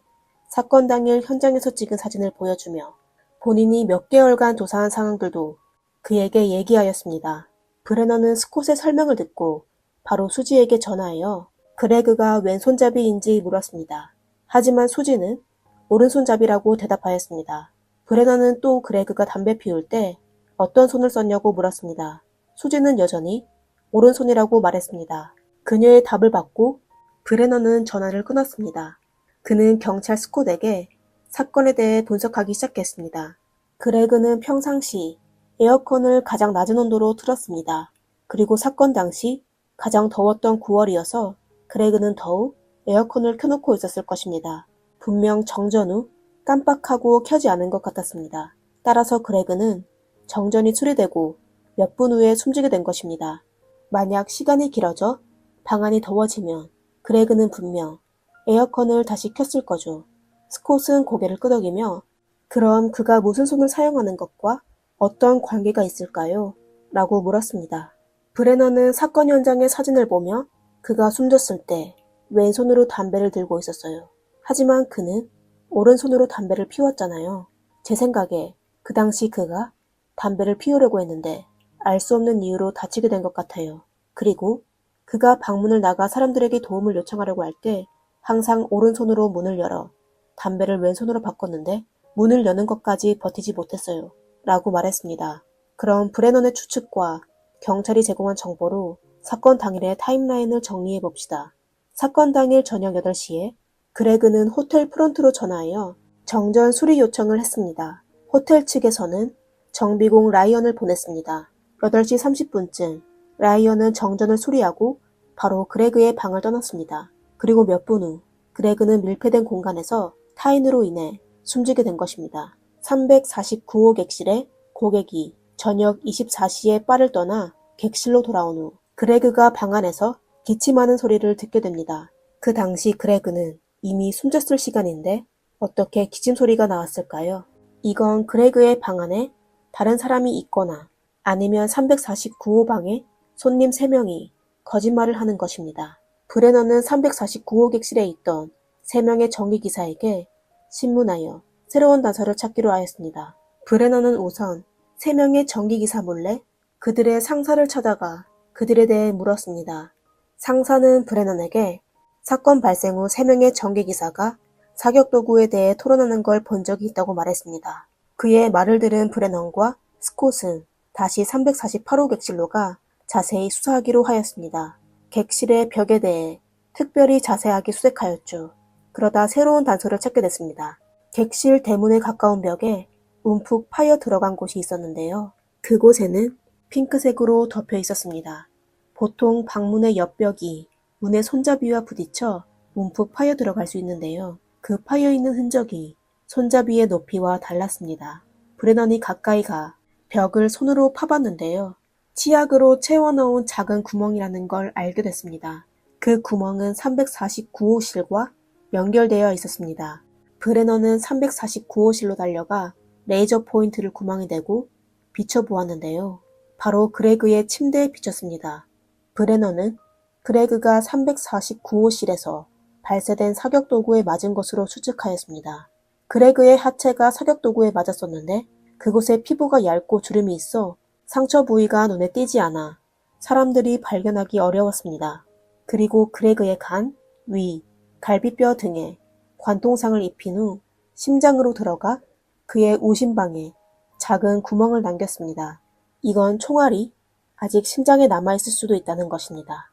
Speaker 2: 사건 당일 현장에서 찍은 사진을 보여주며 본인이 몇 개월간 조사한 상황들도 그에게 얘기하였습니다. 브레넌은 스콧의 설명을 듣고 바로 수지에게 전화하여 그레그가 왼손잡이인지 물었습니다. 하지만 수지는 오른손잡이라고 대답하였습니다. 브레넌은 또 그레그가 담배 피울 때 어떤 손을 썼냐고 물었습니다. 수지는 여전히 오른손이라고 말했습니다. 그녀의 답을 받고 브레넌은 전화를 끊었습니다. 그는 경찰 스콧에게 사건에 대해 분석하기 시작했습니다. 그레그는 평상시 에어컨을 가장 낮은 온도로 틀었습니다. 그리고 사건 당시 가장 더웠던 9월이어서 그레그는 더욱 에어컨을 켜놓고 있었을 것입니다. 분명 정전 후 깜빡하고 켜지 않은 것 같았습니다. 따라서 그레그는 정전이 수리되고 몇 분 후에 숨지게 된 것입니다. 만약 시간이 길어져 방 안이 더워지면 그레그는 분명 에어컨을 다시 켰을 거죠. 스콧은 고개를 끄덕이며 그럼 그가 무슨 손을 사용하는 것과 어떤 관계가 있을까요? 라고 물었습니다. 브레넌은 사건 현장의 사진을 보며 그가 숨졌을 때 왼손으로 담배를 들고 있었어요. 하지만 그는 오른손으로 담배를 피웠잖아요. 제 생각에 그 당시 그가 담배를 피우려고 했는데 알 수 없는 이유로 다치게 된 것 같아요. 그리고 그가 방문을 나가 사람들에게 도움을 요청하려고 할 때 항상 오른손으로 문을 열어 담배를 왼손으로 바꿨는데 문을 여는 것까지 버티지 못했어요. 라고 말했습니다. 그럼 브레넌의 추측과 경찰이 제공한 정보로 사건 당일의 타임라인을 정리해 봅시다. 사건 당일 저녁 8시에 그레그는 호텔 프론트로 전화하여 정전 수리 요청을 했습니다. 호텔 측에서는 정비공 라이언을 보냈습니다. 8시 30분쯤 라이언은 정전을 수리하고 바로 그레그의 방을 떠났습니다. 그리고 몇 분 후 그레그는 밀폐된 공간에서 타인으로 인해 숨지게 된 것입니다. 349호 객실에 고객이 저녁 24시에 바를 떠나 객실로 돌아온 후 그레그가 방 안에서 기침하는 소리를 듣게 됩니다. 그 당시 그레그는 이미 숨졌을 시간인데 어떻게 기침 소리가 나왔을까요? 이건 그레그의 방 안에 다른 사람이 있거나 아니면 349호 방에 손님 3명이 거짓말을 하는 것입니다. 브레넌은 349호 객실에 있던 3명의 정기기사에게 신문하여 새로운 단서를 찾기로 하였습니다. 브레넌은 우선 3명의 정기기사 몰래 그들의 상사를 찾아가 그들에 대해 물었습니다. 상사는 브레넌에게 사건 발생 후 3명의 정기기사가 사격도구에 대해 토론하는 걸 본 적이 있다고 말했습니다. 그의 말을 들은 브레넌과 스콧은 다시 348호 객실로 가 자세히 수사하기로 하였습니다. 객실의 벽에 대해 특별히 자세하게 수색하였죠. 그러다 새로운 단서를 찾게 됐습니다. 객실 대문에 가까운 벽에 움푹 파여 들어간 곳이 있었는데요. 그곳에는 핑크색으로 덮여 있었습니다. 보통 방문의 옆벽이 문의 손잡이와 부딪혀 움푹 파여 들어갈 수 있는데요. 그 파여 있는 흔적이 손잡이의 높이와 달랐습니다. 브레넌이 가까이 가 벽을 손으로 파봤는데요. 치약으로 채워넣은 작은 구멍이라는 걸 알게 됐습니다. 그 구멍은 349호실과 연결되어 있었습니다. 브레넌은 349호실로 달려가 레이저 포인트를 구멍에 대고 비춰보았는데요. 바로 그레그의 침대에 비쳤습니다. 브레넌은 그레그가 349호실에서 발사된 사격도구에 맞은 것으로 추측하였습니다. 그레그의 하체가 사격도구에 맞았었는데 그곳에 피부가 얇고 주름이 있어 상처 부위가 눈에 띄지 않아 사람들이 발견하기 어려웠습니다. 그리고 그레그의 간, 위, 갈비뼈 등에 관통상을 입힌 후 심장으로 들어가 그의 우심방에 작은 구멍을 남겼습니다. 이건 총알이 아직 심장에 남아있을 수도 있다는 것입니다.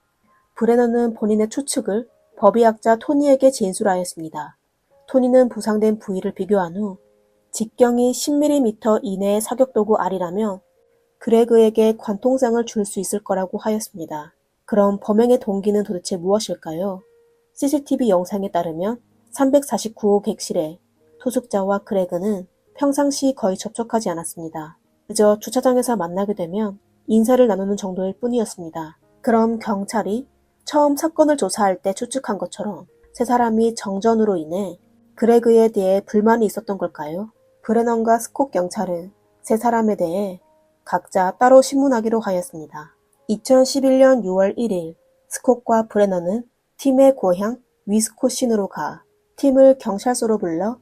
Speaker 2: 브레넌은 본인의 추측을 법의학자 토니에게 진술하였습니다. 토니는 부상된 부위를 비교한 후 직경이 10mm 이내의 사격도구 R이라면 그레그에게 관통상을 줄 수 있을 거라고 하였습니다. 그럼 범행의 동기는 도대체 무엇일까요? CCTV 영상에 따르면 349호 객실에 투숙자와 그레그는 평상시 거의 접촉하지 않았습니다. 그저 주차장에서 만나게 되면 인사를 나누는 정도일 뿐이었습니다. 그럼 경찰이 처음 사건을 조사할 때 추측한 것처럼 세 사람이 정전으로 인해 그레그에 대해 불만이 있었던 걸까요? 브레넌과 스콧 경찰은 세 사람에 대해 각자 따로 신문하기로 하였습니다. 2011년 6월 1일 스콧과 브레넌은 팀의 고향 위스콘신으로 가 팀을 경찰서로 불러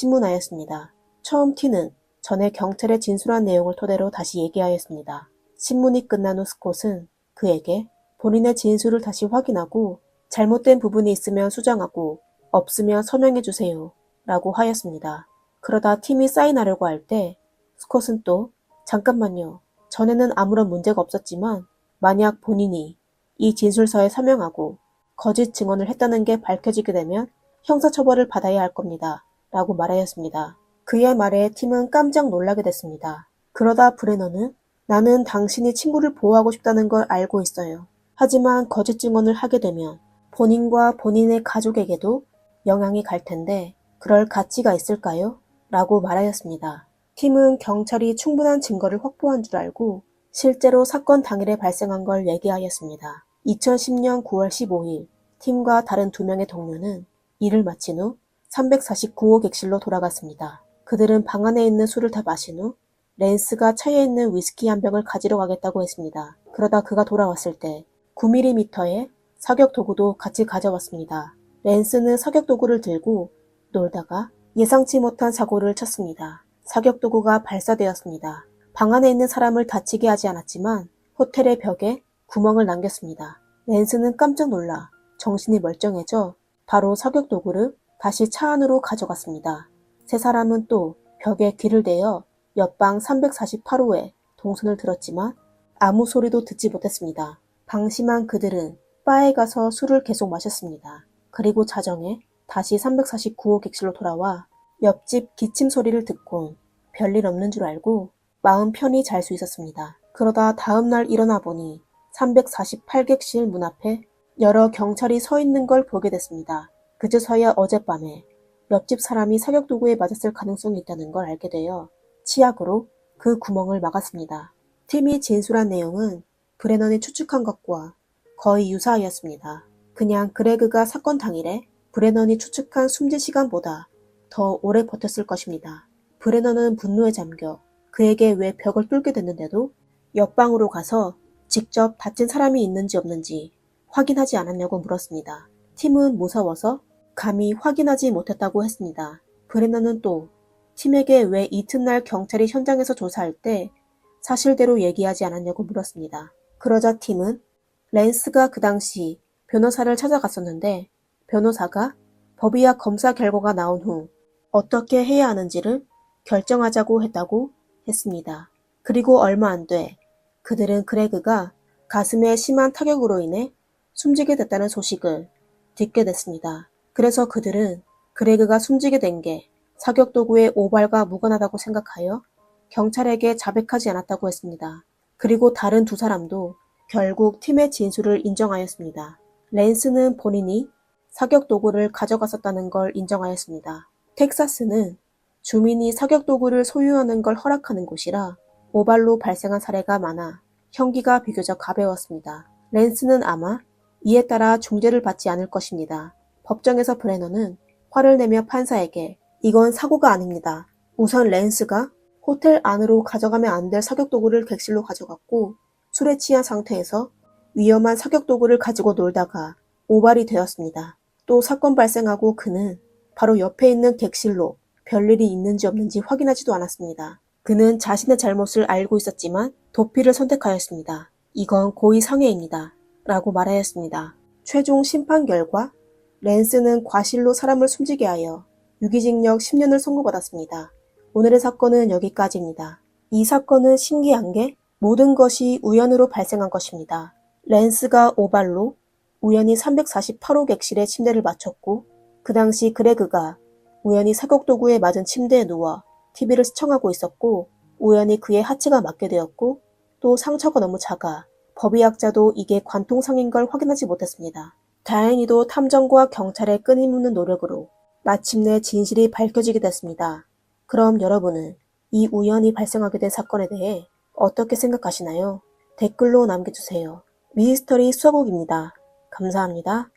Speaker 2: 신문하였습니다. 처음 팀은 전에 경찰에 진술한 내용을 토대로 다시 얘기하였습니다. 신문이 끝난 후 스콧은 그에게 본인의 진술을 다시 확인하고 잘못된 부분이 있으면 수정하고 없으면 서명해 주세요 라고 하였습니다. 그러다 팀이 사인하려고 할 때 스콧은 또 잠깐만요. 전에는 아무런 문제가 없었지만 만약 본인이 이 진술서에 서명하고 거짓 증언을 했다는 게 밝혀지게 되면 형사처벌을 받아야 할 겁니다. 라고 말하였습니다. 그의 말에 팀은 깜짝 놀라게 됐습니다. 그러다 브레넌은 나는 당신이 친구를 보호하고 싶다는 걸 알고 있어요. 하지만 거짓 증언을 하게 되면 본인과 본인의 가족에게도 영향이 갈 텐데 그럴 가치가 있을까요? 라고 말하였습니다. 팀은 경찰이 충분한 증거를 확보한 줄 알고 실제로 사건 당일에 발생한 걸 얘기하였습니다. 2010년 9월 15일 팀과 다른 2명의 동료는 일을 마친 후 349호 객실로 돌아갔습니다. 그들은 방 안에 있는 술을 다 마신 후 랜스가 차에 있는 위스키 한 병을 가지러 가겠다고 했습니다. 그러다 그가 돌아왔을 때 9mm의 사격 도구도 같이 가져왔습니다. 랜스는 사격 도구를 들고 놀다가 예상치 못한 사고를 쳤습니다. 사격 도구가 발사되었습니다. 방 안에 있는 사람을 다치게 하지 않았지만 호텔의 벽에 구멍을 남겼습니다. 랜스는 깜짝 놀라 정신이 멀쩡해져 바로 사격 도구를 다시 차 안으로 가져갔습니다. 세 사람은 또 벽에 귀를 대어 옆방 348호에 동선을 들었지만 아무 소리도 듣지 못했습니다. 방심한 그들은 바에 가서 술을 계속 마셨습니다. 그리고 자정에 다시 349호 객실로 돌아와 옆집 기침 소리를 듣곤 별일 없는 줄 알고 마음 편히 잘 수 있었습니다. 그러다 다음날 일어나 보니 348객실 문 앞에 여러 경찰이 서 있는 걸 보게 됐습니다. 그제서야 어젯밤에 옆집 사람이 사격도구에 맞았을 가능성이 있다는 걸 알게 되어 치약으로 그 구멍을 막았습니다. 팀이 진술한 내용은 브레넌이 추측한 것과 거의 유사하였습니다. 그냥 그레그가 사건 당일에 브레넌이 추측한 숨진 시간보다 더 오래 버텼을 것입니다. 브레넌은 분노에 잠겨 그에게 왜 벽을 뚫게 됐는데도 옆방으로 가서 직접 다친 사람이 있는지 없는지 확인하지 않았냐고 물었습니다. 팀은 무서워서 감히 확인하지 못했다고 했습니다. 브레넌은 또 팀에게 왜 이튿날 경찰이 현장에서 조사할 때 사실대로 얘기하지 않았냐고 물었습니다. 그러자 팀은 랜스가 그 당시 변호사를 찾아갔었는데 변호사가 법의학 검사 결과가 나온 후 어떻게 해야 하는지를 결정하자고 했다고 했습니다. 그리고 얼마 안 돼 그들은 그레그가 가슴에 심한 타격으로 인해 숨지게 됐다는 소식을 듣게 됐습니다. 그래서 그들은 그레그가 숨지게 된 게 사격도구의 오발과 무관하다고 생각하여 경찰에게 자백하지 않았다고 했습니다. 그리고 다른 두 사람도 결국 팀의 진술을 인정하였습니다. 랜스는 본인이 사격도구를 가져갔었다는 걸 인정하였습니다. 텍사스는 주민이 사격도구를 소유하는 걸 허락하는 곳이라 오발로 발생한 사례가 많아 형기가 비교적 가벼웠습니다. 랜스는 아마 이에 따라 중죄를 받지 않을 것입니다. 법정에서 브레너는 화를 내며 판사에게 이건 사고가 아닙니다. 우선 랜스가 호텔 안으로 가져가면 안 될 사격도구를 객실로 가져갔고 술에 취한 상태에서 위험한 사격도구를 가지고 놀다가 오발이 되었습니다. 또 사건 발생하고 그는 바로 옆에 있는 객실로 별일이 있는지 없는지 확인하지도 않았습니다. 그는 자신의 잘못을 알고 있었지만 도피를 선택하였습니다. 이건 고의 상해입니다. 라고 말하였습니다. 최종 심판 결과 랜스는 과실로 사람을 숨지게 하여 유기징역 10년을 선고받았습니다. 오늘의 사건은 여기까지입니다. 이 사건은 신기한 게 모든 것이 우연으로 발생한 것입니다. 랜스가 오발로 우연히 348호 객실에 침대를 맞췄고 그 당시 그레그가 우연히 사격도구에 맞은 침대에 누워 TV를 시청하고 있었고 우연히 그의 하체가 맞게 되었고 또 상처가 너무 작아 법의학자도 이게 관통상인 걸 확인하지 못했습니다. 다행히도 탐정과 경찰의 끊임없는 노력으로 마침내 진실이 밝혀지게 됐습니다. 그럼 여러분은 이 우연히 발생하게 된 사건에 대해 어떻게 생각하시나요? 댓글로 남겨주세요. 미스터리 수사곡입니다. 감사합니다.